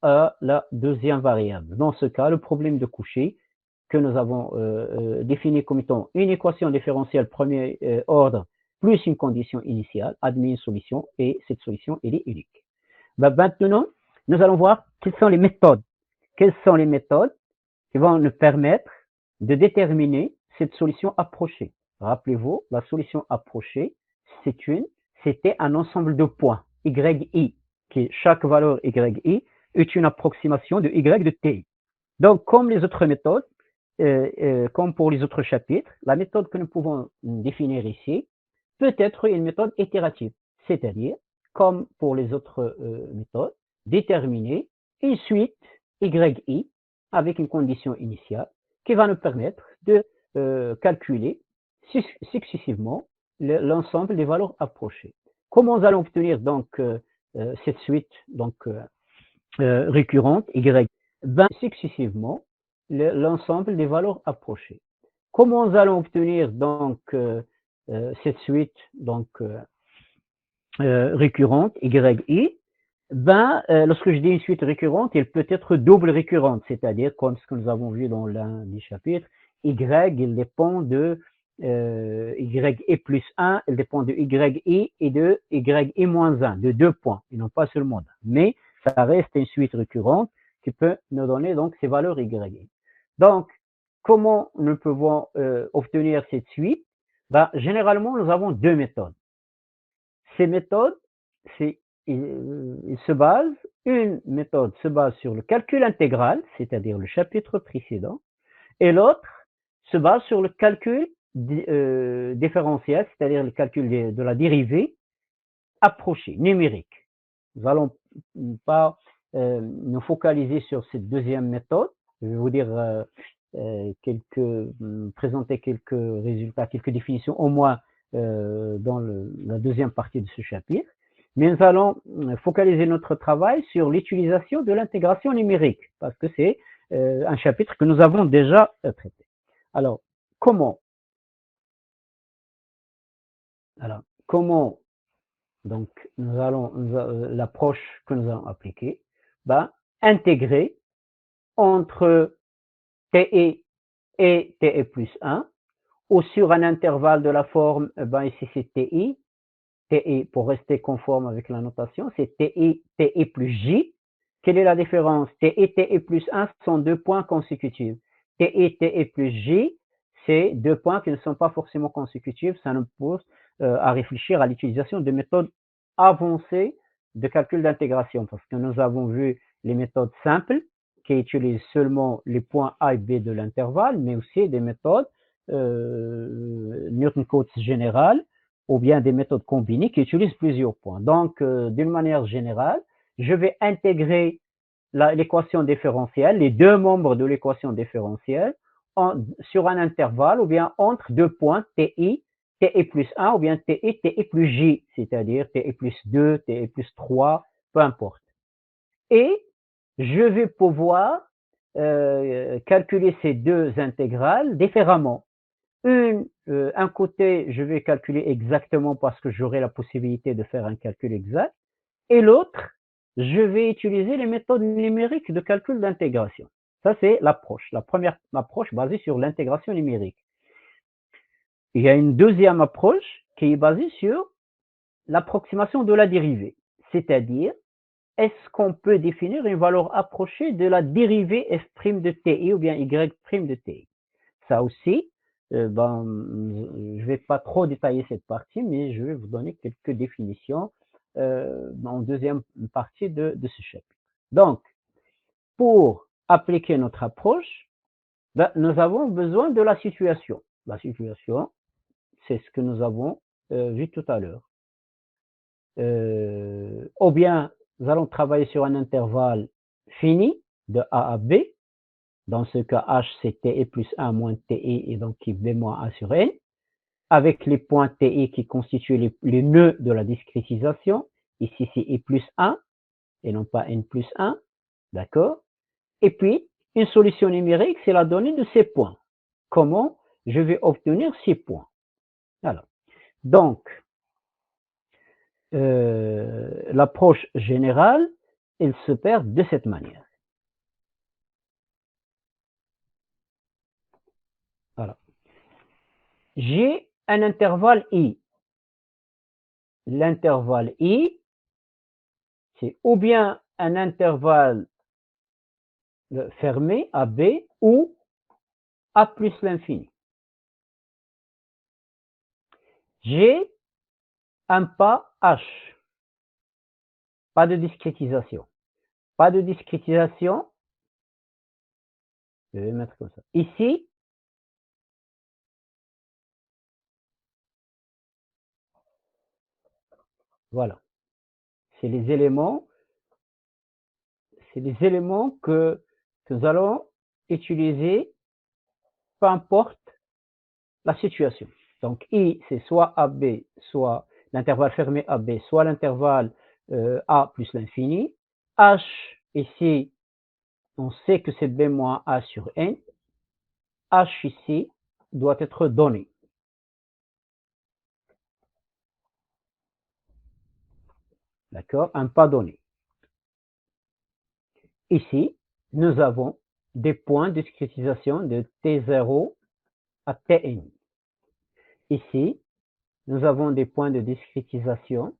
à la deuxième variable. Dans ce cas, le problème de Cauchy que nous avons défini comme étant une équation différentielle premier ordre plus une condition initiale admet une solution et cette solution elle est unique. Ben, maintenant, nous allons voir quelles sont les méthodes. Quelles sont les méthodes qui vont nous permettre de déterminer cette solution approchée. Rappelez-vous, la solution approchée, c'était un ensemble de points, yi, qui chaque valeur yi est une approximation de y de ti. Donc, comme les autres méthodes, comme pour les autres chapitres, la méthode que nous pouvons définir ici peut être une méthode itérative, c'est-à-dire, comme pour les autres méthodes, déterminer une suite yi avec une condition initiale qui va nous permettre de calculer successivement l'ensemble des valeurs approchées. Comment nous allons obtenir donc cette suite donc récurrente y? Ben, successivement l'ensemble des valeurs approchées. Comment nous allons obtenir donc cette suite donc récurrente yi? Ben, lorsque je dis une suite récurrente, elle peut être double récurrente, c'est-à-dire comme ce que nous avons vu dans l'un des chapitres, y il dépend de yi plus 1, elle dépend de yi et de yi moins 1, de 2 points, et non pas seulement d'un. Mais ça reste une suite récurrente qui peut nous donner donc ces valeurs yi. Donc, comment nous pouvons obtenir cette suite? Ben, généralement, nous avons deux méthodes. Ces méthodes, une méthode se base sur le calcul intégral, c'est-à-dire le chapitre précédent, et l'autre se base sur le calcul différentiel, c'est-à-dire le calcul de la dérivée approchée, numérique. Nous n'allons pas nous focaliser sur cette deuxième méthode. Je vais vous dire présenter quelques résultats, quelques définitions au moins dans la deuxième partie de ce chapitre. Mais nous allons focaliser notre travail sur l'utilisation de l'intégration numérique, parce que c'est un chapitre que nous avons déjà traité. Alors, comment donc l'approche que nous allons appliquer, ben, intégrer entre TE et TE plus 1, ou sur un intervalle de la forme, ici c'est TI, TI pour rester conforme avec la notation, c'est TI, TI plus J. Quelle est la différence? TI, TI plus 1 sont 2 points consécutifs. TI, TI plus J, c'est 2 points qui ne sont pas forcément consécutifs. Ça nous pousse à réfléchir à l'utilisation de méthodes avancées de calcul d'intégration, parce que nous avons vu les méthodes simples qui utilisent seulement les points A et B de l'intervalle, mais aussi des méthodes Newton-Cotes générales, ou bien des méthodes combinées qui utilisent plusieurs points. Donc, d'une manière générale, je vais intégrer l'équation différentielle, les deux membres de l'équation différentielle, sur un intervalle ou bien entre deux points TI, TI plus 1 ou bien TI, TI plus J, c'est-à-dire TI plus 2, TI plus 3, peu importe. Et je vais pouvoir calculer ces deux intégrales différemment. Un côté, je vais calculer exactement parce que j'aurai la possibilité de faire un calcul exact, et l'autre, je vais utiliser les méthodes numériques de calcul d'intégration. Ça, c'est l'approche, la première approche basée sur l'intégration numérique. Il y a une deuxième approche qui est basée sur l'approximation de la dérivée, c'est-à-dire, est-ce qu'on peut définir une valeur approchée de la dérivée f' de ti ou bien y' de ti? Ça aussi, je ne vais pas trop détailler cette partie, mais je vais vous donner quelques définitions en deuxième partie de ce chapitre. Donc, pour appliquer notre approche, nous avons besoin de la situation. La situation, c'est ce que nous avons vu tout à l'heure. Ou bien, nous allons travailler sur un intervalle fini de A à B. Dans ce cas, H, c'est TI plus 1 moins TI, et donc qui B moins A sur N, avec les points TI qui constituent les nœuds de la discrétisation. Ici, c'est I plus 1, et non pas N plus 1, d'accord? Et puis, une solution numérique, c'est la donnée de ces points. Comment je vais obtenir ces points? Alors, donc, l'approche générale, elle se perd de cette manière. Voilà. J'ai un intervalle I. L'intervalle I, c'est ou bien un intervalle fermé à B ou A plus l'infini. J'ai un pas H. Pas de discrétisation. Pas de discrétisation. Je vais mettre comme ça. Ici, voilà. C'est les éléments que nous allons utiliser, peu importe la situation. Donc, I, c'est soit AB, soit l'intervalle fermé AB, soit l'intervalle A plus l'infini. H, ici, on sait que c'est B moins A sur N. H ici doit être donné. D'accord? Un pas donné. Ici, nous avons des points de discrétisation de T0 à Tn. Ici, nous avons des points de discrétisation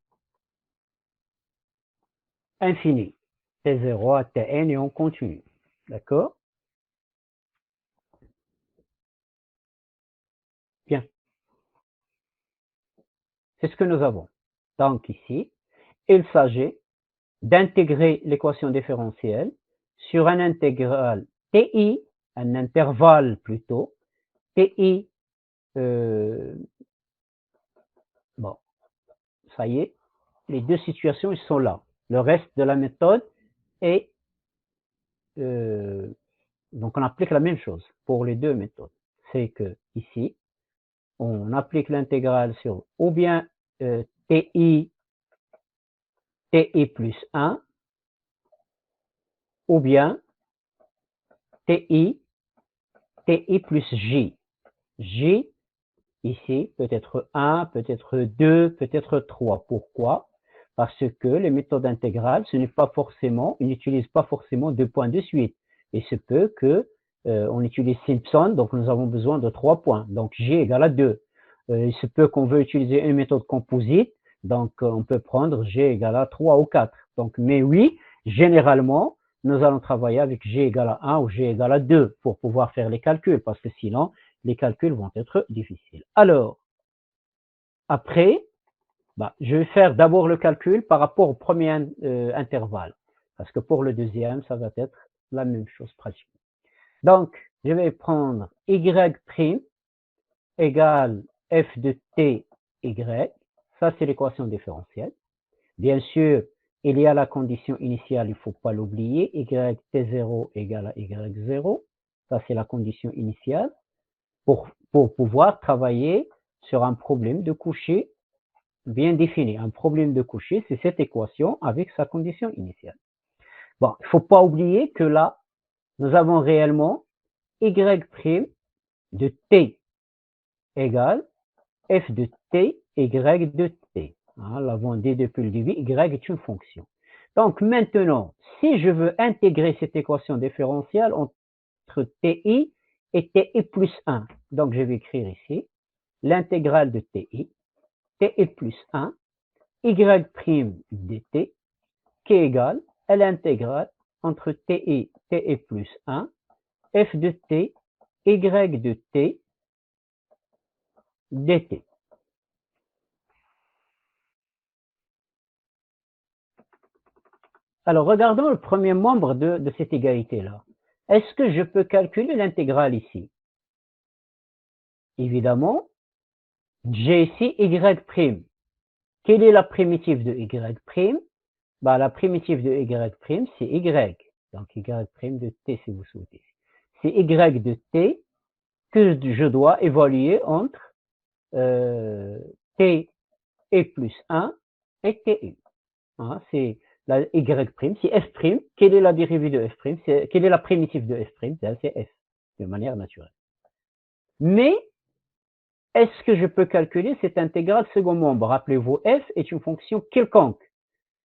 infinis. T0 à Tn et on continue. D'accord? Bien. C'est ce que nous avons. Donc ici, il s'agit d'intégrer l'équation différentielle sur un intégral TI, un intervalle plutôt, TI, bon, ça y est, les deux situations, ils sont là. Le reste de la méthode est, donc on applique la même chose pour les deux méthodes. C'est que ici, on applique l'intégrale sur ou bien TI plus 1, ou bien TI plus J. J, ici, peut être 1, peut-être 2, peut-être 3. Pourquoi? Parce que les méthodes intégrales, ce n'est pas forcément, ils n'utilisent pas forcément deux points de suite. Il se peut que on utilise Simpson, donc nous avons besoin de 3 points. Donc G égale à 2. Il se peut qu'on veut utiliser une méthode composite, donc on peut prendre G égale à 3 ou 4. Donc, mais oui, généralement, nous allons travailler avec G égale à 1 ou G égale à 2 pour pouvoir faire les calculs, parce que sinon, les calculs vont être difficiles. Alors, après, je vais faire d'abord le calcul par rapport au premier intervalle, parce que pour le deuxième, ça va être la même chose pratiquement. Donc, je vais prendre Y' égale f de t, y. Ça, c'est l'équation différentielle. Bien sûr, il y a la condition initiale, il ne faut pas l'oublier. Y t0 égale à y0. Ça, c'est la condition initiale pour pouvoir travailler sur un problème de Cauchy bien défini. Un problème de Cauchy, c'est cette équation avec sa condition initiale. Bon, il ne faut pas oublier que là, nous avons réellement y' de t égale f de t, y de t. Hein, l'avons dit depuis le début, y est une fonction. Donc maintenant, si je veux intégrer cette équation différentielle entre ti et ti plus 1, donc je vais écrire ici l'intégrale de ti plus 1, y' dt, qui est égal à l'intégrale entre ti plus 1, f de t, y de t, dt. Alors, regardons le premier membre de cette égalité-là. Est-ce que je peux calculer l'intégrale ici? Évidemment, j'ai ici y'. Quelle est la primitive de y'? La primitive de y', c'est y. Donc, y' de t, si vous souhaitez. C'est y de t que je dois évaluer entre t et plus 1 et ti. Hein, c'est la y', c'est f'. Quelle est la dérivée de f'? Quelle est la primitive de f'? C'est f, de manière naturelle. Mais, est-ce que je peux calculer cette intégrale second membre? Rappelez-vous, f est une fonction quelconque.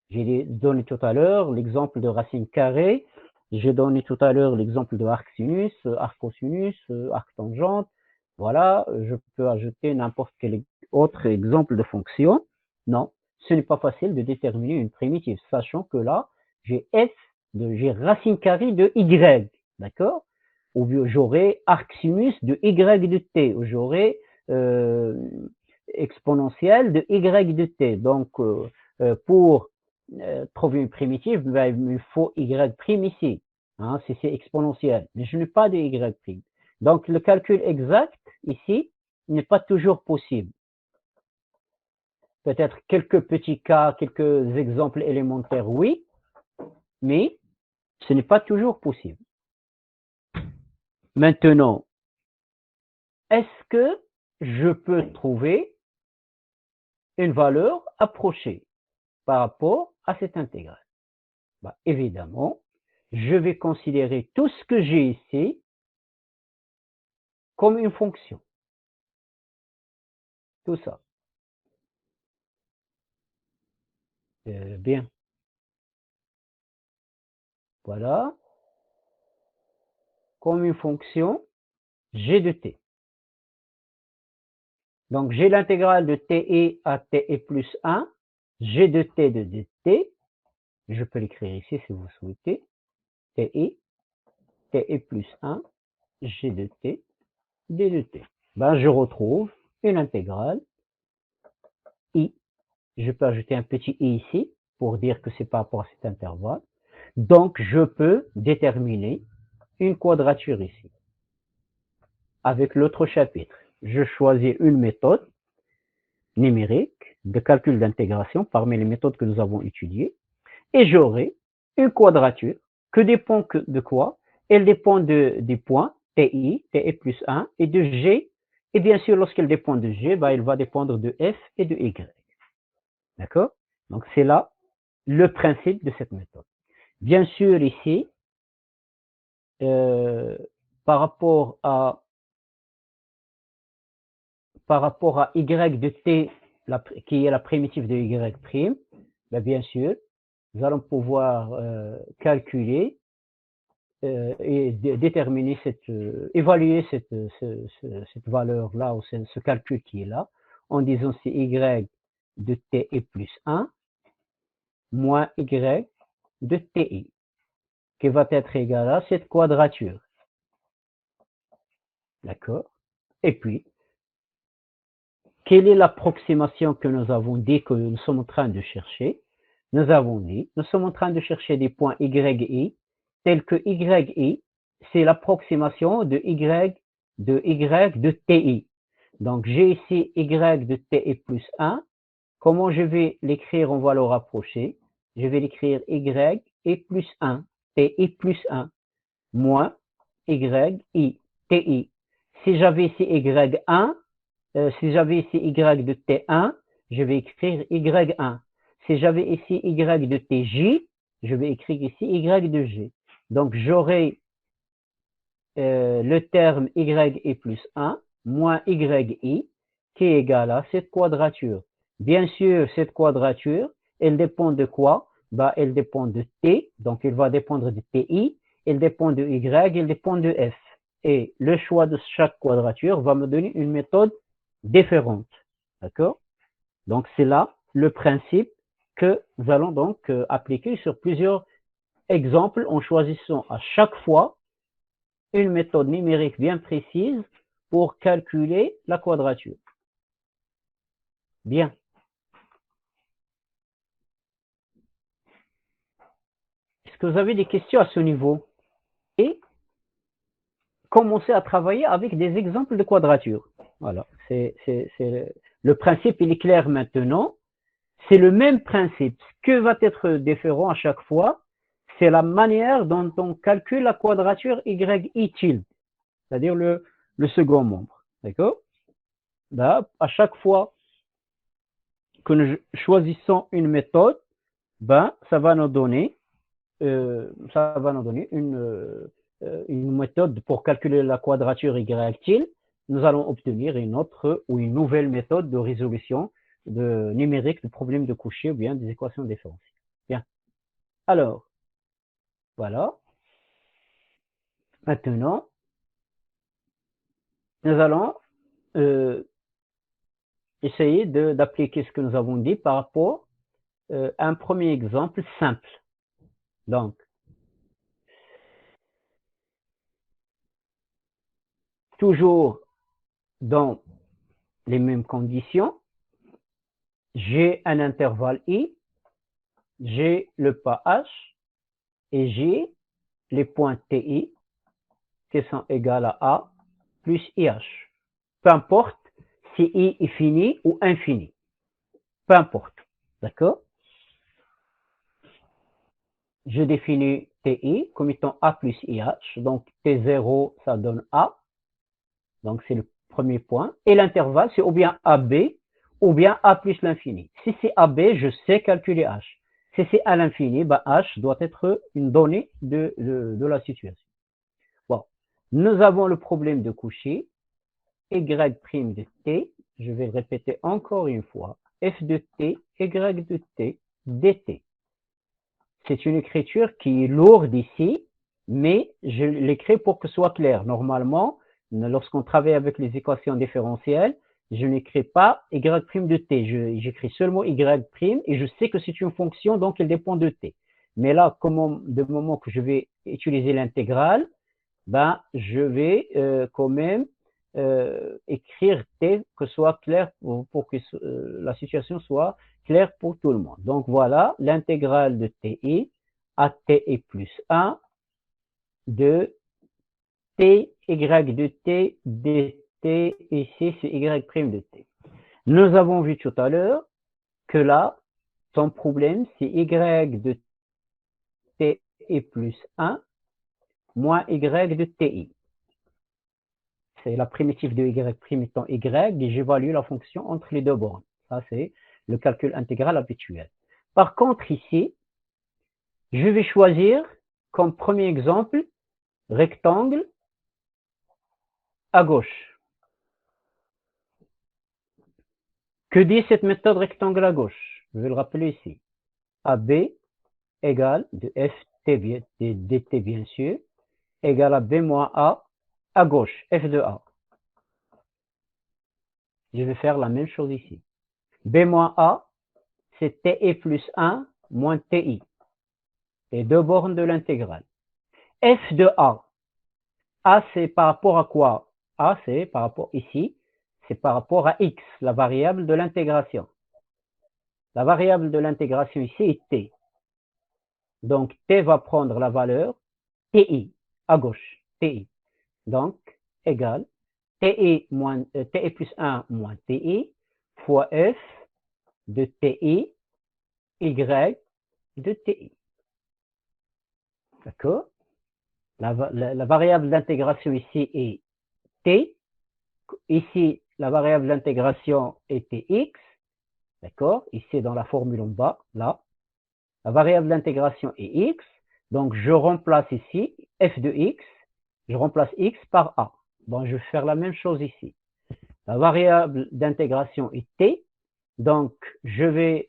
J'ai donné tout à l'heure l'exemple de racine carrée. J'ai donné tout à l'heure l'exemple de arc sinus, arc cosinus, arc tangente. Voilà, je peux ajouter n'importe quel autre exemple de fonction. Non, ce n'est pas facile de déterminer une primitive, sachant que là, j'ai j'ai racine carrée de y, d'accord? Ou j'aurai arc sinus de y de t, ou j'aurai exponentielle de y de t. Donc, pour trouver une primitive, il faut y' ici, hein, si c'est exponentiel. Mais je n'ai pas de y'. Donc, le calcul exact ici n'est pas toujours possible. Peut-être quelques petits cas, quelques exemples élémentaires, oui, mais ce n'est pas toujours possible. Maintenant, est-ce que je peux trouver une valeur approchée par rapport à cette intégrale? Évidemment, je vais considérer tout ce que j'ai ici comme une fonction. Tout ça. Bien. Voilà. Comme une fonction g de t. Donc, j'ai l'intégrale de ti à ti plus 1, g de t de dt. Je peux l'écrire ici si vous souhaitez. ti plus 1, g de t, d de t. Je retrouve une intégrale i. Je peux ajouter un petit i ici pour dire que c'est par rapport à cet intervalle. Donc, je peux déterminer une quadrature ici. Avec l'autre chapitre, je choisis une méthode numérique de calcul d'intégration parmi les méthodes que nous avons étudiées et j'aurai une quadrature que dépend de quoi? Elle dépend des points ti plus 1 et de g, et bien sûr lorsqu'elle dépend de g, elle va dépendre de f et de y. D'accord? Donc c'est là le principe de cette méthode. Bien sûr ici, par rapport à y de t, qui est la primitive de y', bien sûr, nous allons pouvoir calculer et déterminer évaluer cette valeur-là, ou ce calcul qui est là, en disant c'est y de t est plus 1 moins y de ti, qui va être égal à cette quadrature. D'accord? Et puis, quelle est l'approximation que nous avons dit que nous sommes en train de chercher? Nous avons dit, nous sommes en train de chercher des points yi, tels que yi, c'est l'approximation de y de ti. Donc, j'ai ici y de ti plus 1. Comment je vais l'écrire? On va le rapprocher. Je vais l'écrire y et plus 1, ti plus 1, moins yi, ti. Si j'avais ici y1, si j'avais ici y de t1, je vais écrire y1. Si j'avais ici y de tj, je vais écrire ici y de g. Donc, j'aurai le terme y plus 1 moins yi qui est égal à cette quadrature. Bien sûr, cette quadrature, elle dépend de quoi? Elle dépend de t, donc elle va dépendre de ti, elle dépend de y, elle dépend de f. Et le choix de chaque quadrature va me donner une méthode différente. D'accord? Donc, c'est là le principe que nous allons donc appliquer sur plusieurs exemples en choisissant à chaque fois une méthode numérique bien précise pour calculer la quadrature. Bien. Est-ce que vous avez des questions à ce niveau? Et commencer à travailler avec des exemples de quadrature. Voilà. Le principe, il est clair maintenant. C'est le même principe. Ce que va être différent à chaque fois, c'est la manière dont on calcule la quadrature yi tilde, c'est-à-dire le second membre. D'accord? À chaque fois que nous choisissons une méthode, ça va nous donner une méthode pour calculer la quadrature y tilde. Nous allons obtenir une autre ou une nouvelle méthode de résolution numérique de problèmes de Cauchy ou bien des équations différentielles. Bien. Alors, voilà. Maintenant, nous allons essayer d'appliquer ce que nous avons dit par rapport à un premier exemple simple. Donc, toujours dans les mêmes conditions, j'ai un intervalle i, j'ai le pas h et j'ai les points ti qui sont égaux à a plus ih. Peu importe si i est fini ou infini. Peu importe. D'accord? Je définis ti comme étant a plus ih. Donc, t0, ça donne a. Donc, c'est le premier point. Et l'intervalle, c'est ou bien ab ou bien a plus l'infini. Si c'est ab, je sais calculer h. Si c'est à l'infini, h doit être une donnée de la situation. Bon, nous avons le problème de Cauchy. Y' de t, je vais le répéter encore une fois, f de t, y de t, dt. C'est une écriture qui est lourde ici, mais je l'écris pour que ce soit clair. Normalement, lorsqu'on travaille avec les équations différentielles, je n'écris pas y' de t, j'écris seulement y' et je sais que c'est une fonction, donc elle dépend de t. Mais là, du moment que je vais utiliser l'intégrale, je vais quand même écrire t, que ce soit clair pour que la situation soit claire pour tout le monde. Donc voilà, l'intégrale de ti à t est plus 1 de t y de t dt, ici c'est y' de t. Nous avons vu tout à l'heure que là, son problème, c'est y de t est plus 1 moins y de ti. C'est la primitive de y' étant y, et j'évalue la fonction entre les deux bornes. Ça, c'est le calcul intégral habituel. Par contre, ici, je vais choisir comme premier exemple rectangle à gauche. Que dit cette méthode rectangle à gauche? Je vais le rappeler ici. AB égale de ft dt bien sûr, égale à B moins A à gauche, F de A. Je vais faire la même chose ici. B moins A, c'est TI plus 1 moins TI. Les deux bornes de l'intégrale. F de A. A, c'est par rapport à quoi? A, c'est par rapport ici, c'est par rapport à X, la variable de l'intégration. La variable de l'intégration ici est T. Donc, T va prendre la valeur TI, à gauche, TI. Donc, égale TI plus 1 moins TI fois F de TI, Y de TI. D'accord? La variable d'intégration ici est T. Ici, la variable d'intégration est Tx. D'accord? Ici, dans la formule en bas, là. La variable d'intégration est X. Donc, je remplace ici F de X. Je remplace X par A. Bon, je vais faire la même chose ici. La variable d'intégration est T. Donc, je vais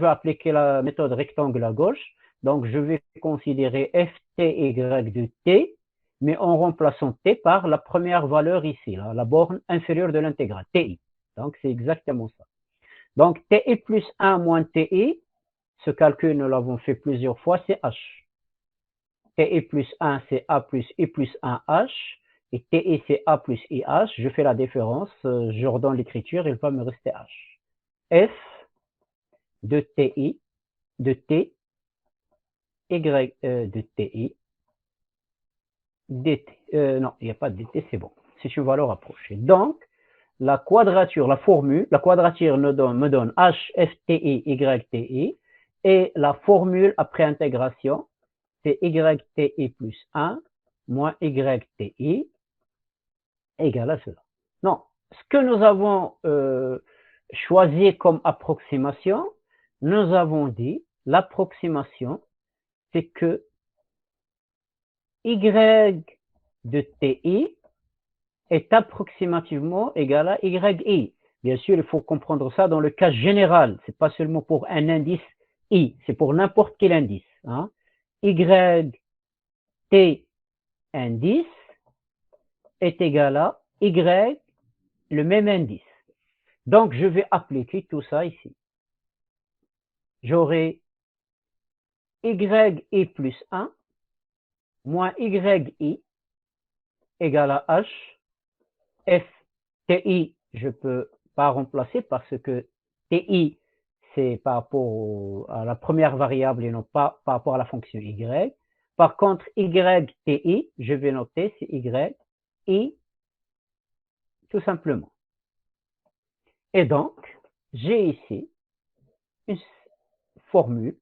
appliquer la méthode rectangle à gauche. Donc, je vais considérer FTY de T, mais en remplaçant T par la première valeur ici, là, la borne inférieure de l'intégrale, TI. Donc, c'est exactement ça. Donc, TI plus 1 moins TI, ce calcul, nous l'avons fait plusieurs fois, c'est H. TI plus 1, c'est A plus I plus 1H. Et TI, c'est A plus IH. Je fais la différence, je redonne l'écriture, il va me rester H. F de TI, de T, Y de TI, dt. Non, il n'y a pas de dt, c'est bon. C'est une valeur approchée. Donc, la quadrature, la formule, la quadrature me donne h, f, ti, y, ti. Et la formule après intégration, c'est y, ti plus 1 moins y, ti égale à cela. Non, ce que nous avons choisi comme approximation, nous avons dit l'approximation, c'est que y de ti est approximativement égal à yi. Bien sûr, il faut comprendre ça dans le cas général. Ce n'est pas seulement pour un indice i, c'est pour n'importe quel indice. Hein. Y t indice est égal à y, le même indice. Donc, je vais appliquer tout ça ici. J'aurai yi plus 1 moins yi égale à h. F ti, je ne peux pas remplacer parce que ti, c'est par rapport à la première variable et non pas par rapport à la fonction y. Par contre, ti, je vais noter, c'est yi, tout simplement. Et donc, j'ai ici une formule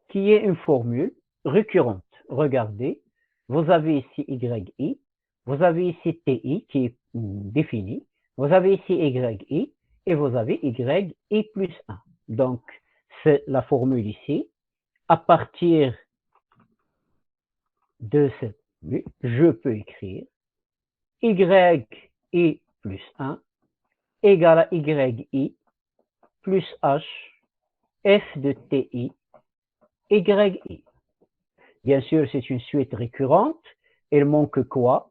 qui est une formule récurrente. Regardez, vous avez ici yi, vous avez ici ti qui est défini, vous avez ici yi et vous avez yi plus 1. Donc, c'est la formule ici. À partir de cette formule, je peux écrire yi plus 1 égale à yi plus h f de ti yi. Bien sûr, c'est une suite récurrente. Il manque quoi?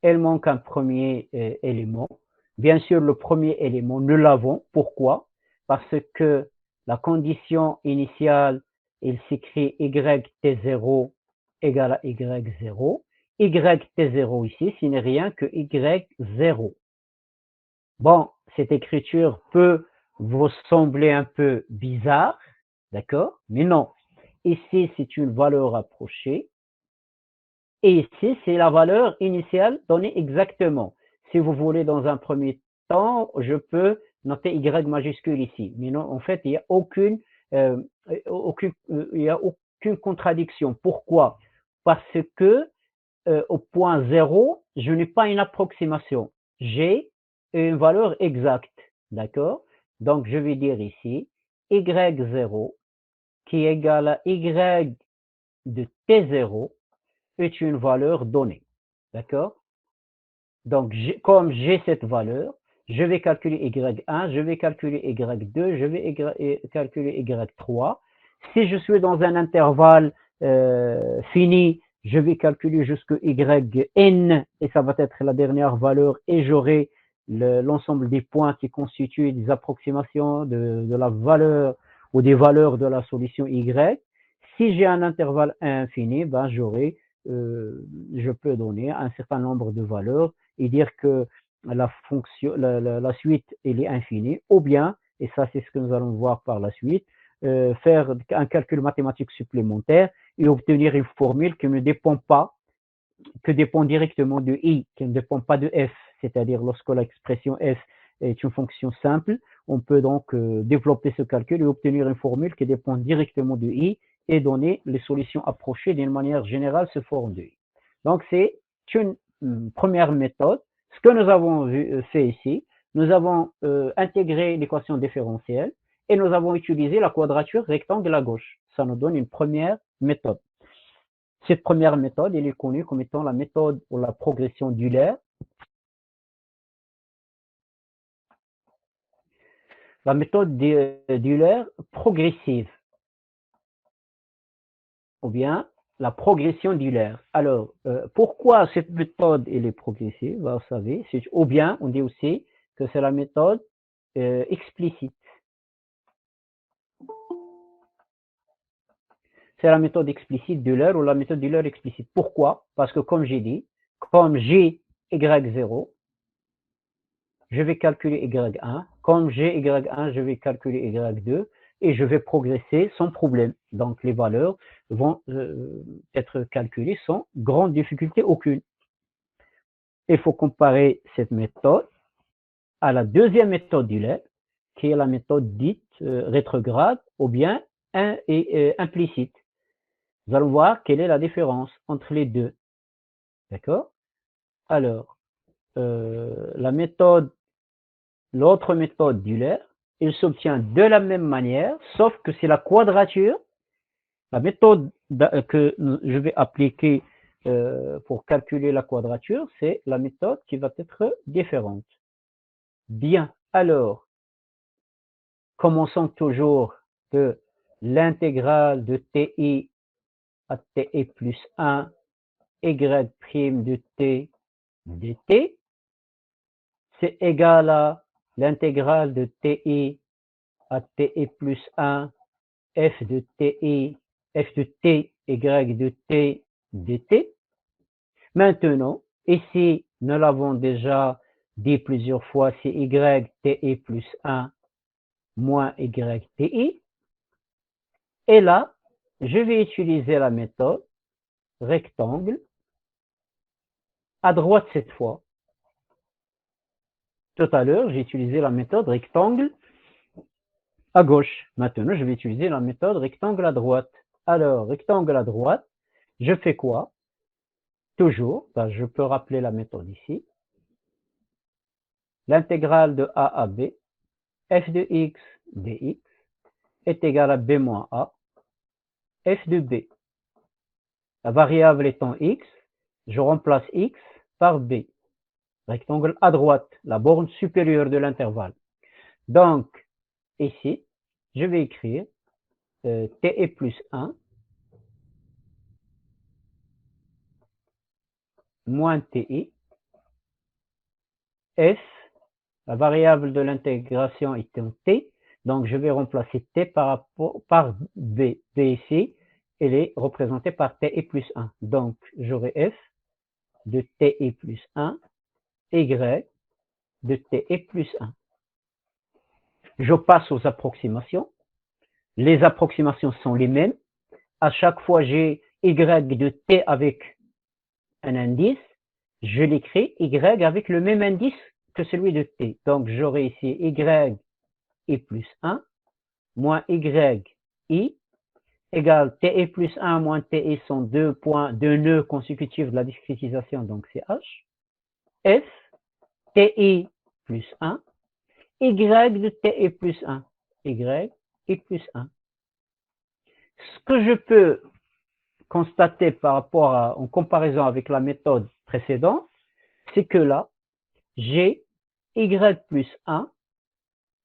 Il manque un premier élément. Bien sûr, le premier élément, nous l'avons. Pourquoi? Parce que la condition initiale, il s'écrit yt0 égale à y0. Yt0 ici, ce n'est rien que y0. Bon, cette écriture peut vous sembler un peu bizarre, d'accord? Mais non. Ici, c'est une valeur approchée. Et ici, c'est la valeur initiale donnée exactement. Si vous voulez, dans un premier temps, je peux noter y majuscule ici. Mais non, en fait, il n'y a aucune contradiction. Pourquoi? Parce que au point 0, je n'ai pas une approximation. J'ai une valeur exacte. D'accord? Donc, je vais dire ici y0 qui est égal à y de t0 est une valeur donnée. D'accord? Donc, comme j'ai cette valeur, je vais calculer y1, je vais calculer y2, je vais calculer y3. Si je suis dans un intervalle fini je vais calculer jusque yn, et ça va être la dernière valeur, et j'aurai l'ensemble des points qui constituent des approximations de la valeur ou des valeurs de la solution y. Si j'ai un intervalle infini, ben je peux donner un certain nombre de valeurs et dire que la suite elle est infinie, ou bien, et ça c'est ce que nous allons voir par la suite, faire un calcul mathématique supplémentaire et obtenir une formule qui ne dépend pas, que dépend directement de i, qui ne dépend pas de f, c'est-à-dire lorsque l'expression f est une fonction simple, on peut donc développer ce calcul et obtenir une formule qui dépend directement de i et donner les solutions approchées d'une manière générale sous forme de i. Donc c'est une première méthode. Ce que nous avons fait ici, nous avons intégré l'équation différentielle et nous avons utilisé la quadrature rectangle à gauche. Ça nous donne une première méthode. Cette première méthode, elle est connue comme étant la méthode pour la progression d'Euler. La méthode d'Euler progressive, ou bien la progression d'Euler. Alors, pourquoi cette méthode elle est progressive? Vous savez, ou bien on dit aussi que c'est la méthode explicite. C'est la méthode explicite d'Euler ou la méthode d'Euler explicite. Pourquoi? Parce que comme j'ai dit, comme j'ai y0, je vais calculer y1. Comme j'ai y1, je vais calculer y2 et je vais progresser sans problème. Donc les valeurs vont être calculées sans grande difficulté aucune. Il faut comparer cette méthode à la deuxième méthode d'Euler, qui est la méthode dite rétrograde ou bien implicite. Nous allons voir quelle est la différence entre les deux. D'accord? Alors, l'autre méthode d'Euler, il s'obtient de la même manière, sauf que c'est la quadrature. La méthode que je vais appliquer pour calculer la quadrature, c'est la méthode qui va être différente. Bien, alors, commençons toujours de l'intégrale de ti à ti plus 1 y' de t dt, c'est égal à l'intégrale de ti à ti plus 1 f de ti, f de t, y de t dt. Maintenant, ici, nous l'avons déjà dit plusieurs fois, c'est y ti plus 1 moins y ti. Et là, je vais utiliser la méthode rectangle à droite cette fois. Tout à l'heure, j'ai utilisé la méthode rectangle à gauche. Maintenant, je vais utiliser la méthode rectangle à droite. Alors, rectangle à droite, je fais quoi? Toujours, je peux rappeler la méthode ici. L'intégrale de a à b, f de x dx, est égale à b moins a, f de b. La variable étant x, je remplace x par b. Rectangle à droite, la borne supérieure de l'intervalle. Donc, ici, je vais écrire ti plus 1 moins ti, f, la variable de l'intégration étant t, donc je vais remplacer t par b. b ici, elle est représentée par ti plus 1. Donc, j'aurai f de ti plus 1, y de ti plus 1. Je passe aux approximations. Les approximations sont les mêmes. À chaque fois, j'ai y de t avec un indice. Je l'écris y avec le même indice que celui de t. Donc, j'aurai ici y plus 1 moins y égale ti plus 1 moins ti sont deux nœuds consécutifs de la discrétisation, donc c'est h. F ti plus 1 y de ti plus 1 y plus 1. Ce que je peux constater par rapport en comparaison avec la méthode précédente, c'est que là, j'ai y plus 1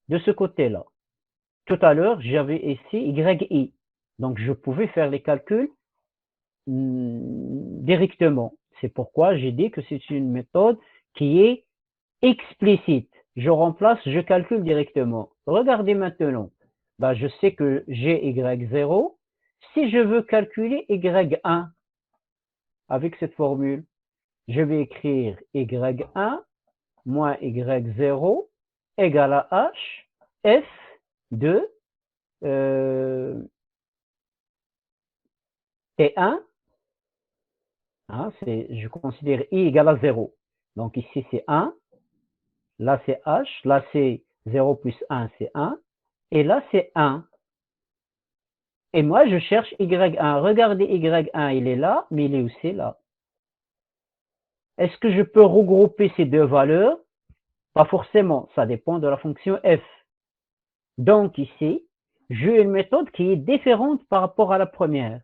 de ce côté-là. Tout à l'heure, j'avais ici yi. Donc, je pouvais faire les calculs directement. C'est pourquoi j'ai dit que c'est une méthode qui est explicite. Je remplace, je calcule directement. Regardez maintenant. Ben, je sais que j'ai y0. Si je veux calculer y1 avec cette formule, je vais écrire y1 moins y0 égale à h f de t1. Hein, je considère i égale à 0. Donc ici c'est 1, là c'est h, là c'est 0 plus 1, c'est 1, et là c'est 1. Et moi je cherche y1. Regardez y1, il est là, mais il est aussi là. Est-ce que je peux regrouper ces deux valeurs? Pas forcément, ça dépend de la fonction f. Donc ici, j'ai une méthode qui est différente par rapport à la première.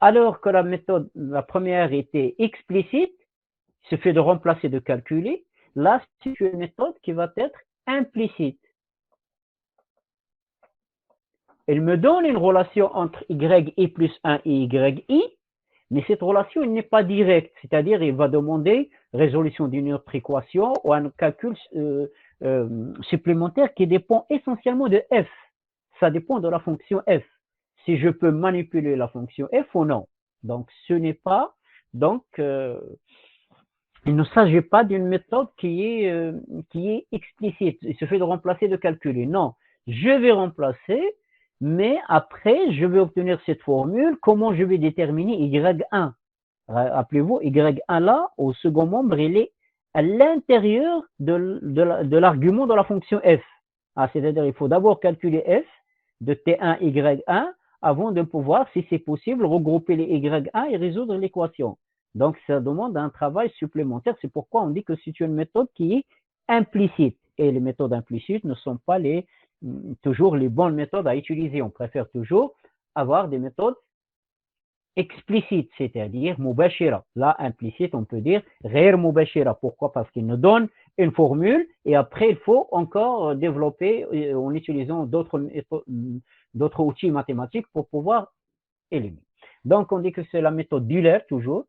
Alors que la première était explicite, il suffit de remplacer, de calculer. Là, c'est une méthode qui va être implicite. Elle me donne une relation entre yi plus 1 et yi, mais cette relation n'est pas directe, c'est-à-dire il va demander résolution d'une autre équation ou un calcul supplémentaire qui dépend essentiellement de f. Ça dépend de la fonction f. Si je peux manipuler la fonction f ou non. Donc, ce n'est pas, donc, il ne s'agit pas d'une méthode qui est explicite. Il suffit de remplacer, de calculer. Non, je vais remplacer, mais après, je vais obtenir cette formule. Comment je vais déterminer y1? Rappelez-vous, y1 là, au second membre, il est à l'intérieur de l'argument de la fonction f. Ah, c'est-à-dire, il faut d'abord calculer f de t1, y1 avant de pouvoir, si c'est possible, regrouper les y1 et résoudre l'équation. Donc, ça demande un travail supplémentaire. C'est pourquoi on dit que c'est une méthode qui est implicite. Et les méthodes implicites ne sont pas toujours les bonnes méthodes à utiliser. On préfère toujours avoir des méthodes explicites, c'est-à-dire mubashira. Là, implicite, on peut dire غير mubashira. Pourquoi? Parce qu'il nous donne une formule et après, il faut encore développer en utilisant d'autres outils mathématiques pour pouvoir éliminer. Donc, on dit que c'est la méthode d'Euler, toujours,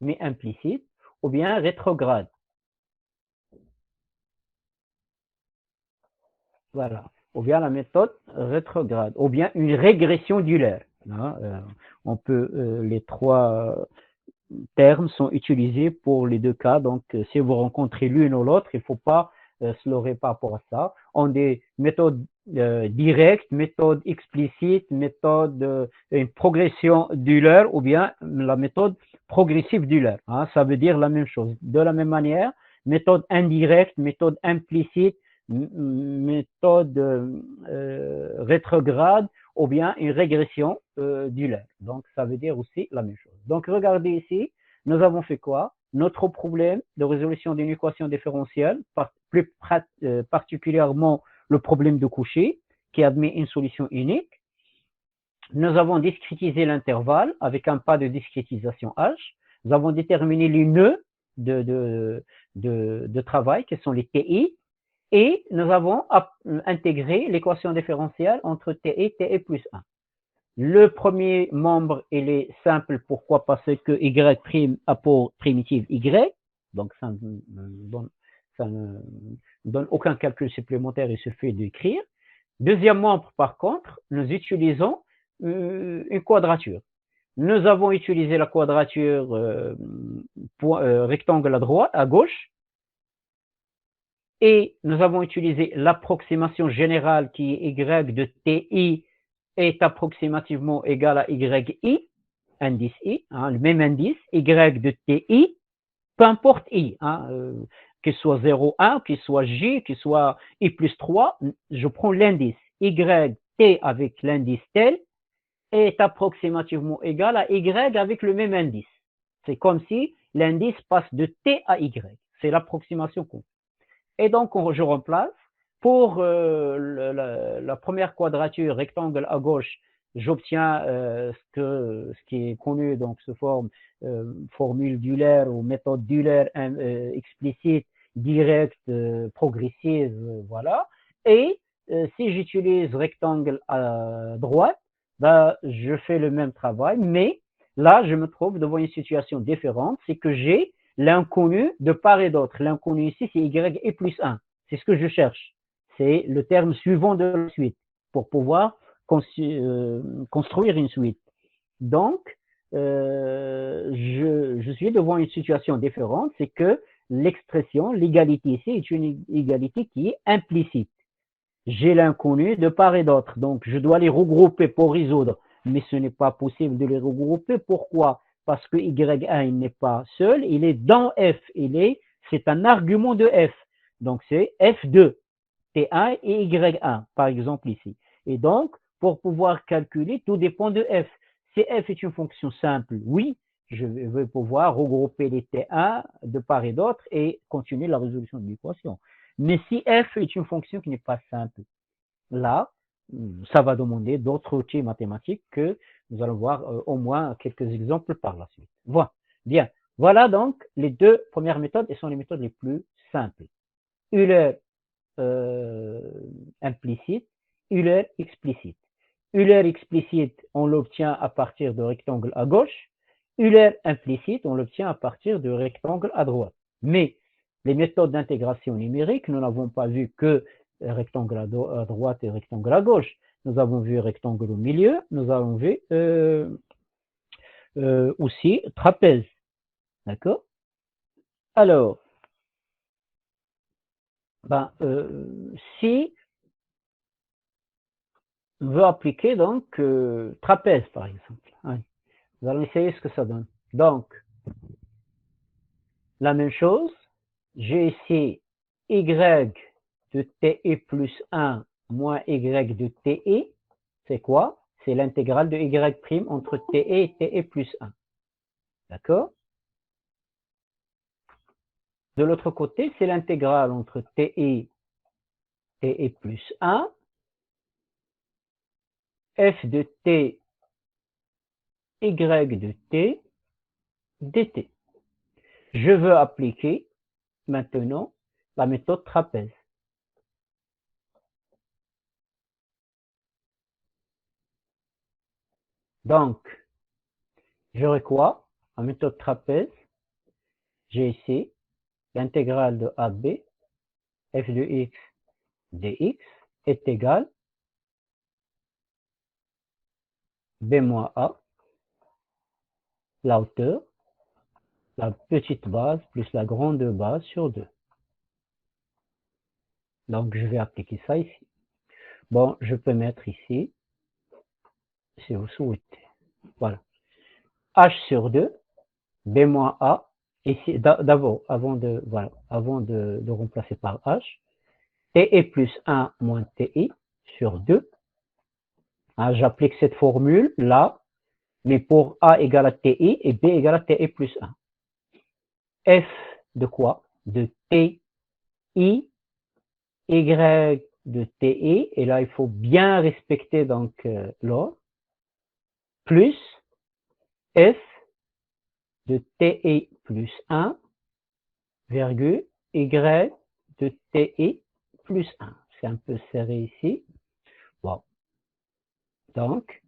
mais implicite, ou bien rétrograde. Voilà. Ou bien la méthode rétrograde, ou bien une régression d'Euler. Hein, on peut, les trois termes sont utilisés pour les deux cas. Donc, si vous rencontrez l'une ou l'autre, il ne faut pas se leurrer par rapport à ça. On a des méthodes directes, méthode explicite, méthode, une progression d'Euler ou bien la méthode progressive d'Euler. Hein, ça veut dire la même chose. De la même manière, méthode indirecte, méthode implicite, méthode rétrograde ou bien une régression d'Euler. Donc, ça veut dire aussi la même chose. Donc, regardez ici, nous avons fait quoi? Notre problème de résolution d'une équation différentielle, plus particulièrement le problème de Cauchy, qui admet une solution unique. Nous avons discrétisé l'intervalle avec un pas de discrétisation H. Nous avons déterminé les nœuds de travail, qui sont les TI, et nous avons intégré l'équation différentielle entre TI et TI plus 1. Le premier membre, il est simple. Pourquoi? Parce que Y' a pour primitive Y. Donc, ça ne donne aucun calcul supplémentaire, il suffit d'écrire. Deuxième membre, par contre, nous utilisons une quadrature. Nous avons utilisé la quadrature rectangle à droite, à gauche, et nous avons utilisé l'approximation générale qui est Y de TI est approximativement égal à YI, indice I, hein, le même indice, Y de TI, peu importe I, hein, qu'il soit 0, 1, qu'il soit J, qu'il soit I plus 3, je prends l'indice YT avec l'indice tel est approximativement égal à Y avec le même indice. C'est comme si l'indice passe de T à Y. C'est l'approximation qu'on fait. Et donc, je remplace. Pour la première quadrature rectangle à gauche, j'obtiens ce qui est connu, donc sous forme formule d'Euler ou méthode d'Euler explicite, directe, progressive, voilà. Et si j'utilise rectangle à droite, bah, je fais le même travail, mais là, je me trouve devant une situation différente, c'est que j'ai l'inconnu de part et d'autre. L'inconnu ici, c'est y et plus 1. C'est ce que je cherche. C'est le terme suivant de la suite pour pouvoir construire une suite. Donc, je suis devant une situation différente, c'est que l'expression, l'égalité ici, est une égalité qui est implicite. J'ai l'inconnu de part et d'autre, donc je dois les regrouper pour résoudre, mais ce n'est pas possible de les regrouper. Pourquoi? Parce que y1 il n'est pas seul, il est dans f, c'est un argument de f, donc c'est f2, t1 et y1, par exemple ici. Et donc, pour pouvoir calculer, tout dépend de f. Si f est une fonction simple, oui, je vais pouvoir regrouper les t1 de part et d'autre et continuer la résolution de l'équation. Mais si f est une fonction qui n'est pas simple, là, ça va demander d'autres outils mathématiques que nous allons voir au moins quelques exemples par la suite. Voilà. Bien. Voilà donc les deux premières méthodes et sont les méthodes les plus simples. Euler implicite, Euler explicite. Euler explicite, on l'obtient à partir de rectangle à gauche. Euler implicite, on l'obtient à partir de rectangle à droite. Mais les méthodes d'intégration numérique, nous n'avons pas vu que rectangle à droite et rectangle à gauche. Nous avons vu rectangle au milieu, nous avons vu aussi trapèze. D'accord? Alors, ben, si on veut appliquer donc trapèze, par exemple. Hein. Nous allons essayer ce que ça donne. Donc, la même chose, j'ai ici y de TE plus 1 moins y de TE. C'est quoi? C'est l'intégrale de y' entre TE et TE plus 1. D'accord? De l'autre côté, c'est l'intégrale entre TE plus 1, f de t, y de t, dt. Je veux appliquer maintenant la méthode trapèze. Donc, j'aurai quoi? En méthode trapèze, j'ai ici l'intégrale de AB, f de x dx est égal b moins a, la hauteur, la petite base plus la grande base sur 2. Donc, je vais appliquer ça ici. Bon, je peux mettre ici, si vous souhaitez. Voilà. H sur 2, b moins a, ici, d'abord, avant de remplacer par h, TE plus 1 moins TI sur 2. Hein, j'applique cette formule là, mais pour A égale à TI et B égale à TI plus 1. F de quoi? De TI, Y de TI, et là il faut bien respecter donc l'ordre, plus F de TI plus 1, virgule, Y de TI plus 1. C'est un peu serré ici. Bon. Donc,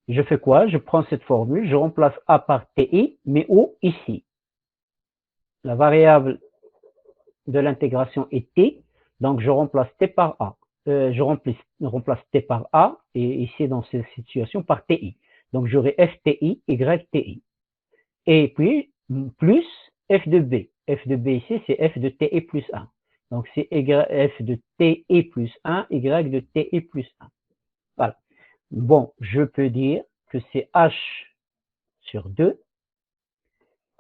je fais quoi? Je prends cette formule, je remplace A par TI, mais où? Ici. La variable de l'intégration est T, donc je remplace T par A. Je remplace T par A, et ici dans cette situation par TI. Donc j'aurai FTI, YTI. Et puis, plus F de B. F de B ici, c'est F de TI plus 1. Donc c'est F de TI plus 1, Y de TI plus 1. Voilà. Bon, je peux dire que c'est H sur 2,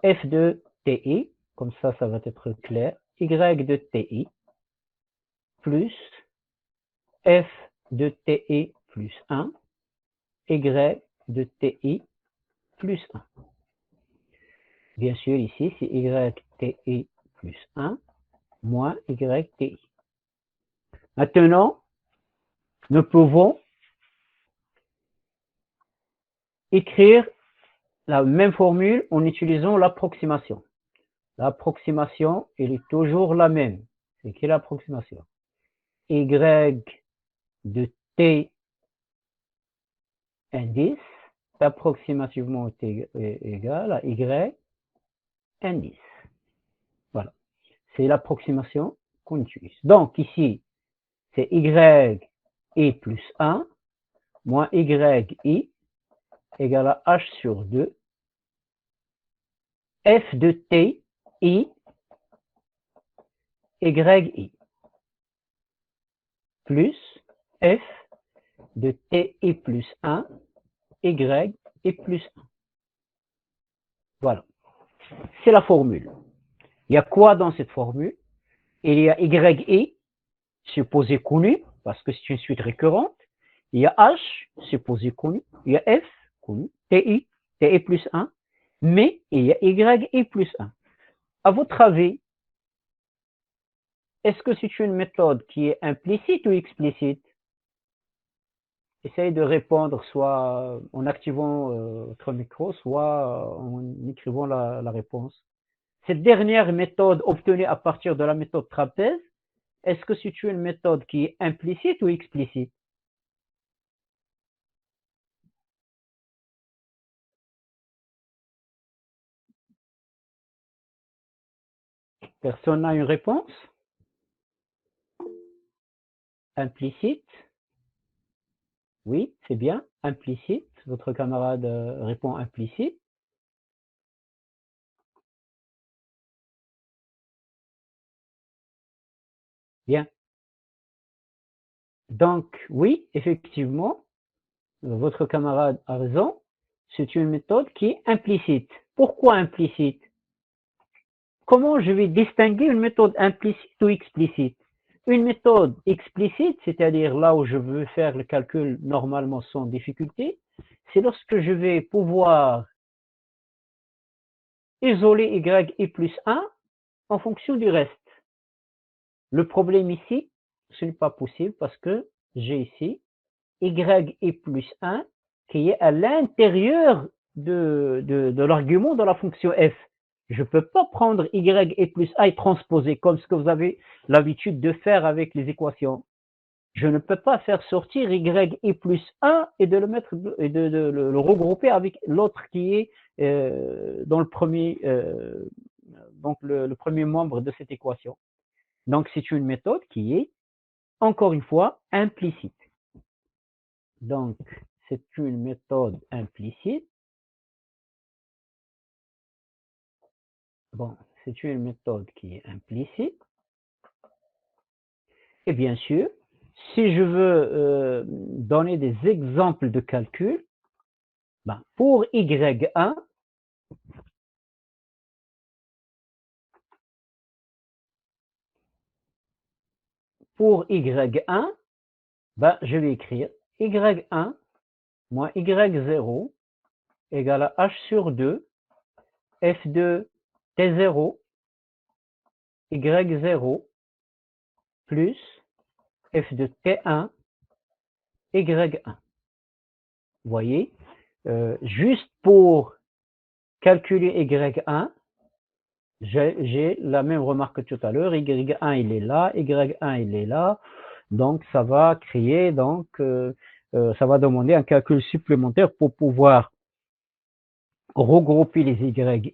F de TI, comme ça va être clair, Y de TI, plus F de TI plus 1, Y de TI plus 1. Bien sûr, ici, c'est YTI plus 1 moins YTI. Maintenant, nous pouvons écrire la même formule en utilisant l'approximation. L'approximation, elle est toujours la même. C'est quelle approximation? Y de T indice approximativement égal à y indice. Voilà, c'est l'approximation qu'on utilise. Donc ici, c'est y plus 1 moins yi égale à h sur 2 f de t i yi plus f de ti plus 1 y plus 1. Voilà, c'est la formule. Il y a quoi dans cette formule? Il y a yi, supposé connu, parce que c'est une suite récurrente. Il y a h, supposé connu. Il y a f, connu. Ti plus 1. Mais il y a y plus 1. À votre avis, est-ce que c'est une méthode qui est implicite ou explicite? Essayez de répondre soit en activant votre micro, soit en écrivant la réponse. Cette dernière méthode obtenue à partir de la méthode trapèze, est-ce que c'est une méthode qui est implicite ou explicite? Personne n'a une réponse? Implicite? Oui, c'est bien. Implicite. Votre camarade répond implicite. Bien. Donc, oui, effectivement, votre camarade a raison. C'est une méthode qui est implicite. Pourquoi implicite? Comment je vais distinguer une méthode implicite ou explicite? Une méthode explicite, c'est-à-dire là où je veux faire le calcul normalement sans difficulté, c'est lorsque je vais pouvoir isoler y plus 1 en fonction du reste. Le problème ici, ce n'est pas possible parce que j'ai ici y plus 1 qui est à l'intérieur de l'argument de la fonction f. Je ne peux pas prendre y plus 1 et transposer comme ce que vous avez l'habitude de faire avec les équations. Je ne peux pas faire sortir y plus 1 et de le mettre et de le regrouper avec l'autre qui est dans le premier donc le premier membre de cette équation. Donc c'est une méthode qui est encore une fois implicite. Donc c'est une méthode implicite. Bon, c'est une méthode qui est implicite. Et bien sûr, si je veux donner des exemples de calcul, ben, pour y1, ben, je vais écrire y1 moins y0 égale à h sur 2 f de t0 y0 plus f de t1 y1. Vous voyez, juste pour calculer y1, j'ai la même remarque que tout à l'heure, y1 il est là, y1 il est là, donc ça va créer, donc ça va demander un calcul supplémentaire pour pouvoir regrouper les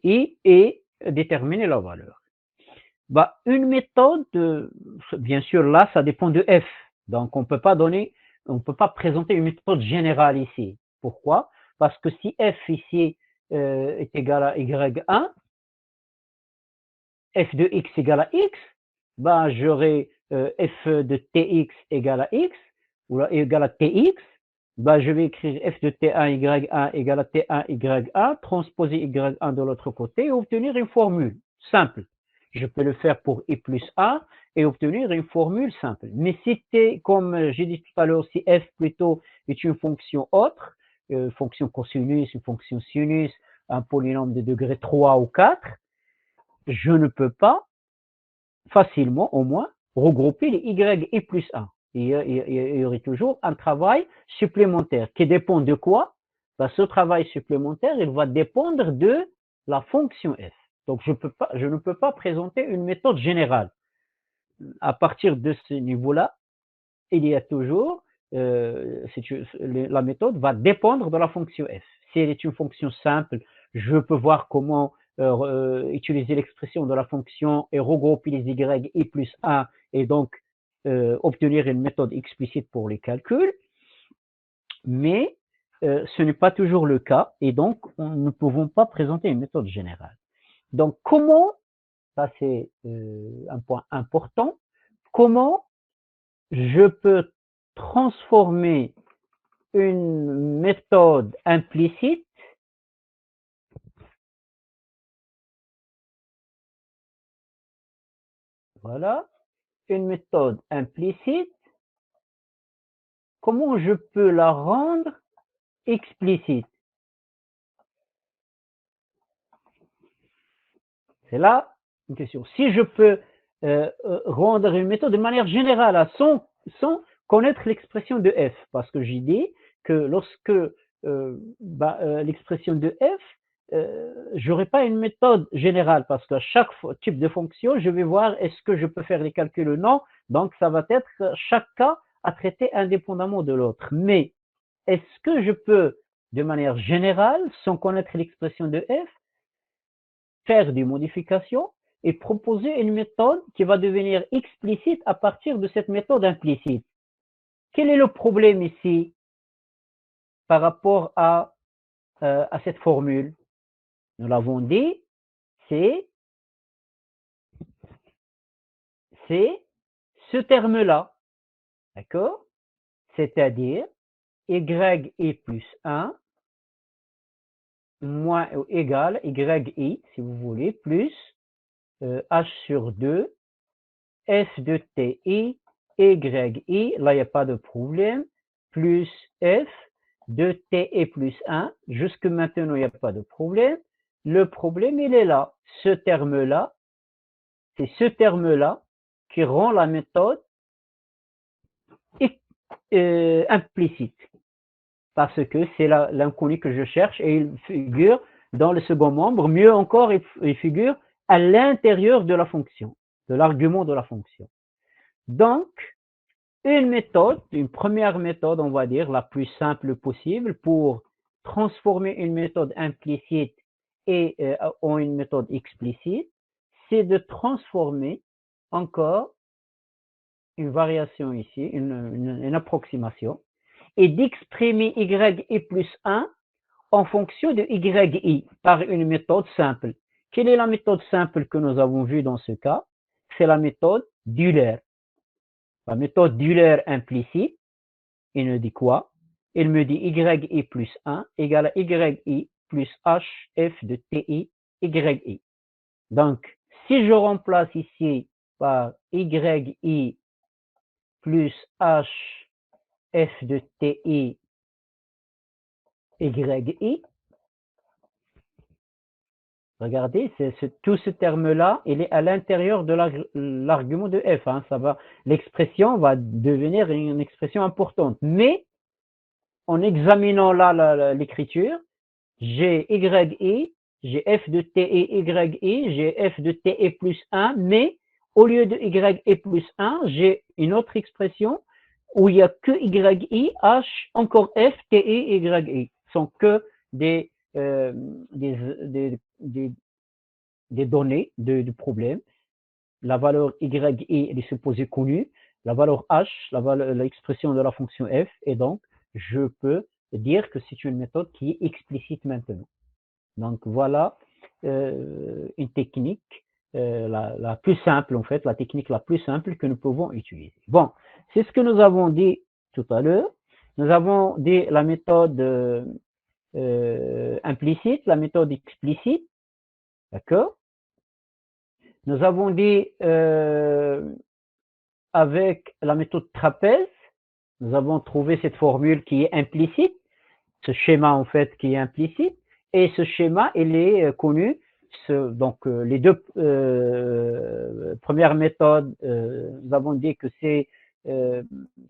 yi et déterminer la valeur. Bah, une méthode, bien sûr là ça dépend de f, donc on peut pas présenter une méthode générale ici. Pourquoi? Parce que si f ici est égal à y1, f de x égale à x, ben j'aurai f de tx égale à x, ou là, égale à tx, ben je vais écrire f de t1 y1 égale à t1 y1, transposer y1 de l'autre côté et obtenir une formule simple. Je peux le faire pour i plus 1 et obtenir une formule simple. Mais si t, comme j'ai dit tout à l'heure, si f plutôt est une fonction autre, fonction cosinus, une fonction sinus, un polynôme de degré 3 ou 4, je ne peux pas facilement, au moins, regrouper les y et plus 1. Il y aurait toujours un travail supplémentaire qui dépend de quoi? Ben, ce travail supplémentaire, il va dépendre de la fonction f. Donc, je ne peux pas présenter une méthode générale. À partir de ce niveau-là, il y a toujours la méthode va dépendre de la fonction f. Si elle est une fonction simple, je peux voir comment utiliser l'expression de la fonction et regrouper les y et plus 1 et donc obtenir une méthode explicite pour les calculs. Mais ce n'est pas toujours le cas et donc nous ne pouvons pas présenter une méthode générale. Donc comment, ça c'est un point important, comment je peux transformer une méthode implicite voilà, une méthode implicite, comment je peux la rendre explicite? C'est là une question. Si je peux rendre une méthode de manière générale, sans connaître l'expression de f, parce que j'ai dit que lorsque l'expression de f, je n'aurai pas une méthode générale, parce qu'à chaque type de fonction, je vais voir est-ce que je peux faire les calculs ou non, donc ça va être chaque cas à traiter indépendamment de l'autre. Mais est-ce que je peux, de manière générale, sans connaître l'expression de f, faire des modifications et proposer une méthode qui va devenir explicite à partir de cette méthode implicite? Quel est le problème ici par rapport à cette formule? Nous l'avons dit, c'est ce terme-là, d'accord? C'est-à-dire y est plus 1 moins ou égal yi, si vous voulez, plus h sur 2 f de ti, yi, là il n'y a pas de problème, plus f de ti plus 1, jusque maintenant il n'y a pas de problème. Le problème il est là, ce terme-là, c'est ce terme-là qui rend la méthode implicite, parce que c'est l'inconnu que je cherche et il figure dans le second membre, mieux encore il figure à l'intérieur de la fonction, de l'argument de la fonction. Donc, une première méthode, on va dire, la plus simple possible pour transformer une méthode implicite en une méthode explicite, c'est de transformer encore une variation ici, une approximation, et d'exprimer yi plus 1 en fonction de yi par une méthode simple. Quelle est la méthode simple que nous avons vue dans ce cas? C'est la méthode d'Euler. La méthode d'Euler implicite, il me dit quoi? Il me dit yi plus 1 égale à yi plus hf de ti yi. Donc, si je remplace ici par yi plus hf de ti yi, regardez, tout ce terme-là, il est à l'intérieur de l'argument de f. Hein, l'expression va devenir une expression importante. Mais, en examinant là l'écriture, j'ai yi, j'ai f de ti yi, j'ai f de ti plus 1, mais au lieu de yi plus 1, j'ai une autre expression où il n'y a que yi, h, encore f, ti, yi. Ce sont que des données du problème. La valeur yi elle est supposée connue, la valeur h, l'expression de la fonction f, et donc je peux dire que c'est une méthode qui est explicite maintenant. Donc voilà une technique la plus simple, en fait, la technique la plus simple que nous pouvons utiliser. Bon, c'est ce que nous avons dit tout à l'heure. Nous avons dit la méthode implicite, la méthode explicite, d'accord? Nous avons dit avec la méthode trapèze, nous avons trouvé cette formule qui est implicite, ce schéma en fait qui est implicite, et ce schéma il est connu. Donc les deux premières méthodes, nous avons dit que il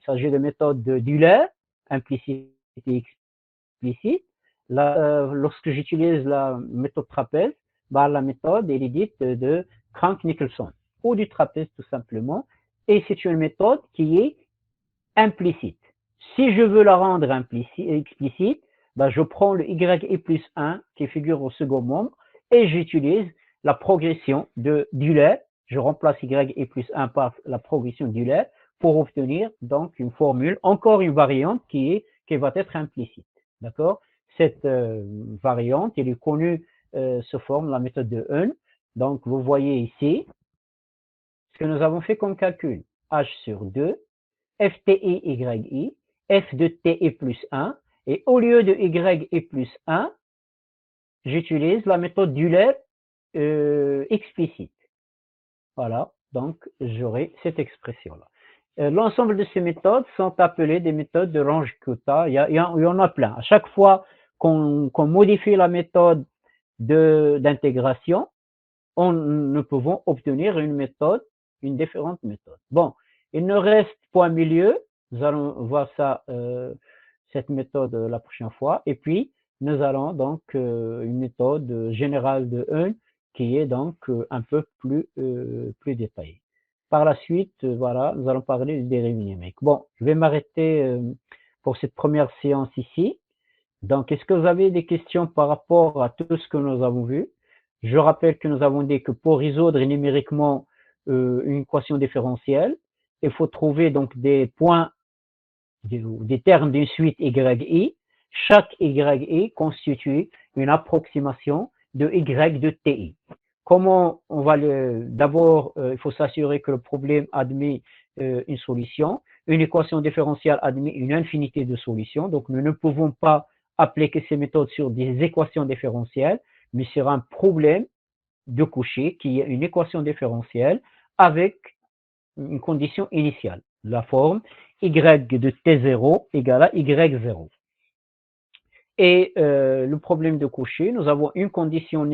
s'agit de méthodes d'Euler, implicite et explicite. Lorsque j'utilise la méthode trapèze, la méthode elle est dite de Crank-Nicholson, ou du trapèze tout simplement, et c'est une méthode qui est implicite. Si je veux la rendre explicite, ben je prends le y plus 1 qui figure au second membre et j'utilise la progression d'Euler. Je remplace y plus 1 par la progression d'Euler pour obtenir donc une formule, encore une variante qui va être implicite. D'accord? Cette variante, elle est connue sous forme la méthode de Hund. Donc, vous voyez ici ce que nous avons fait comme calcul. H sur 2, FTI, YI, F de T est plus 1, et au lieu de Y est plus 1, j'utilise la méthode d'Euler explicite. Voilà, donc j'aurai cette expression-là. L'ensemble de ces méthodes sont appelées des méthodes de Runge-Kutta. Il y en a plein. À chaque fois qu'on modifie la méthode d'intégration, nous pouvons obtenir une différente méthode. Bon, il nous reste point milieu. Nous allons voir ça, cette méthode la prochaine fois. Et puis, nous allons donc une méthode générale de Hund qui est donc un peu plus détaillée. Par la suite, voilà, nous allons parler des dérivés numériques. Bon, je vais m'arrêter pour cette première séance ici. Donc, est-ce que vous avez des questions par rapport à tout ce que nous avons vu? Je rappelle que nous avons dit que pour résoudre numériquement une équation différentielle, il faut trouver donc des points, des termes d'une suite YI. Chaque YI constitue une approximation de Y de TI. Comment on va d'abord, il faut s'assurer que le problème admet une solution. Une équation différentielle admet une infinité de solutions. Donc, nous ne pouvons pas appliquer ces méthodes sur des équations différentielles, mais sur un problème de Cauchy qui est une équation différentielle avec une condition initiale, la forme y de t0 égale à y0. Et le problème de Cauchy, nous avons une condition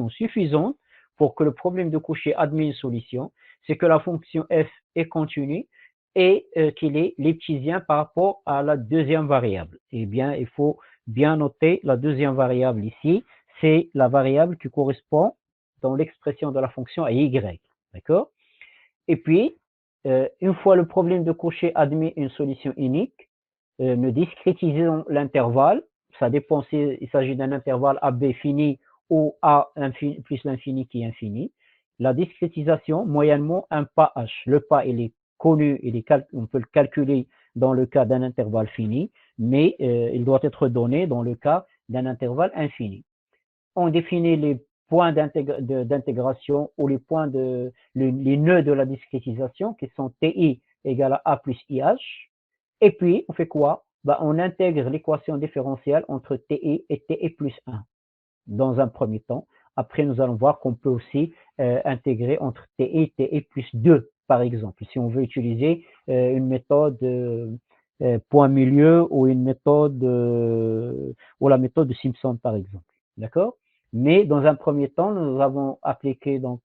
suffisante pour que le problème de Cauchy admette une solution, c'est que la fonction f est continue et qu'il est lipschitien par rapport à la deuxième variable. Eh bien, il faut bien noter la deuxième variable ici, c'est la variable qui correspond dans l'expression de la fonction à y. D'accord? Et puis, une fois le problème de Cauchy admet une solution unique, nous discrétisons l'intervalle. Ça dépend s'il s'agit d'un intervalle AB fini ou A infini, plus l'infini qui est infini. La discrétisation, moyennement un pas H. Le pas, il est connu, on peut le calculer dans le cas d'un intervalle fini, mais il doit être donné dans le cas d'un intervalle infini. On définit les points d'intégration ou les points les nœuds de la discrétisation qui sont TI égale à A plus IH. Et puis, on fait quoi? Ben, on intègre l'équation différentielle entre TI et TI plus 1 dans un premier temps. Après, nous allons voir qu'on peut aussi intégrer entre TI et TI plus 2, par exemple. Si on veut utiliser une méthode point milieu ou une méthode ou la méthode de Simpson, par exemple. D'accord? Mais dans un premier temps, nous avons appliqué donc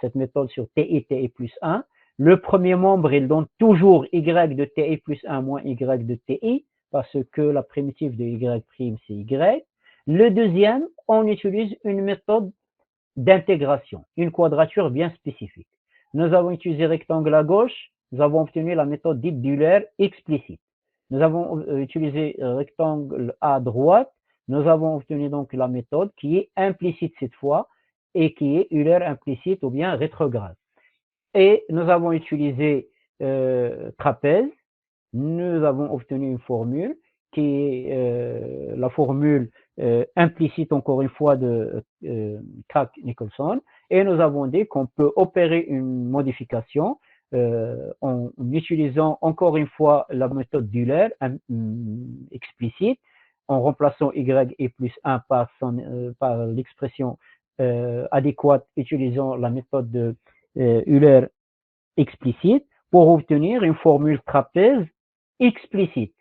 cette méthode sur TI, TI plus 1. Le premier membre, il donne toujours y de TI plus 1 moins y de TI, parce que la primitive de y', c'est y. Le deuxième, on utilise une méthode d'intégration, une quadrature bien spécifique. Nous avons utilisé rectangle à gauche, nous avons obtenu la méthode dite d'Euler explicite. Nous avons utilisé rectangle à droite, nous avons obtenu donc la méthode qui est implicite cette fois et qui est Euler implicite ou bien rétrograde. Et nous avons utilisé trapèze, nous avons obtenu une formule qui est la formule implicite encore une fois de Craig-Nicholson, et nous avons dit qu'on peut opérer une modification en utilisant encore une fois la méthode d'Euler explicite, en remplaçant y et plus 1 par l'expression adéquate utilisant la méthode de Euler explicite pour obtenir une formule trapèze explicite.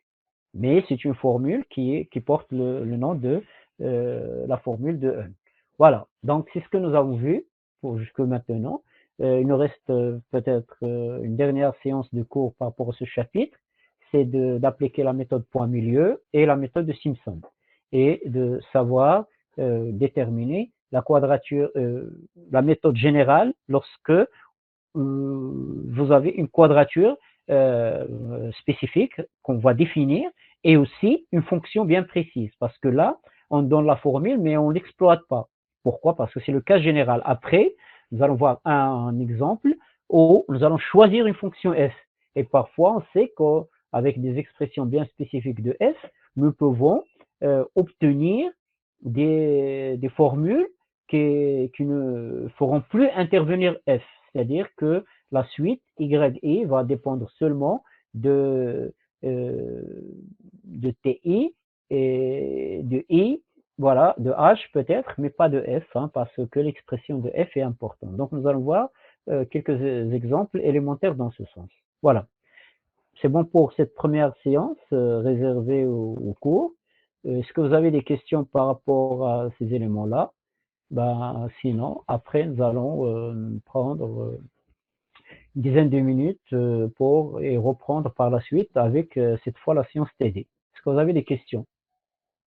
Mais c'est une formule qui porte le nom de la formule de Hund. Voilà, donc c'est ce que nous avons vu pour jusque maintenant. Il nous reste peut-être une dernière séance de cours par rapport à ce chapitre, c'est d'appliquer la méthode point milieu et la méthode de Simpson et de savoir déterminer la quadrature, la méthode générale lorsque vous avez une quadrature spécifique qu'on va définir et aussi une fonction bien précise. Parce que là, on donne la formule, mais on ne l'exploite pas. Pourquoi? Parce que c'est le cas général. Après, nous allons voir un exemple où nous allons choisir une fonction f. Et parfois, on sait qu'avec des expressions bien spécifiques de f, nous pouvons obtenir des formules qui ne feront plus intervenir f. C'est-à-dire que la suite y va dépendre seulement de ti et de i, voilà, de h peut-être, mais pas de f, hein, parce que l'expression de f est importante. Donc nous allons voir quelques exemples élémentaires dans ce sens. Voilà. C'est bon pour cette première séance réservée au cours. Est-ce que vous avez des questions par rapport à ces éléments-là? Ben, sinon, après, nous allons prendre une dizaine de minutes et reprendre par la suite avec cette fois la séance TD. Est-ce que vous avez des questions?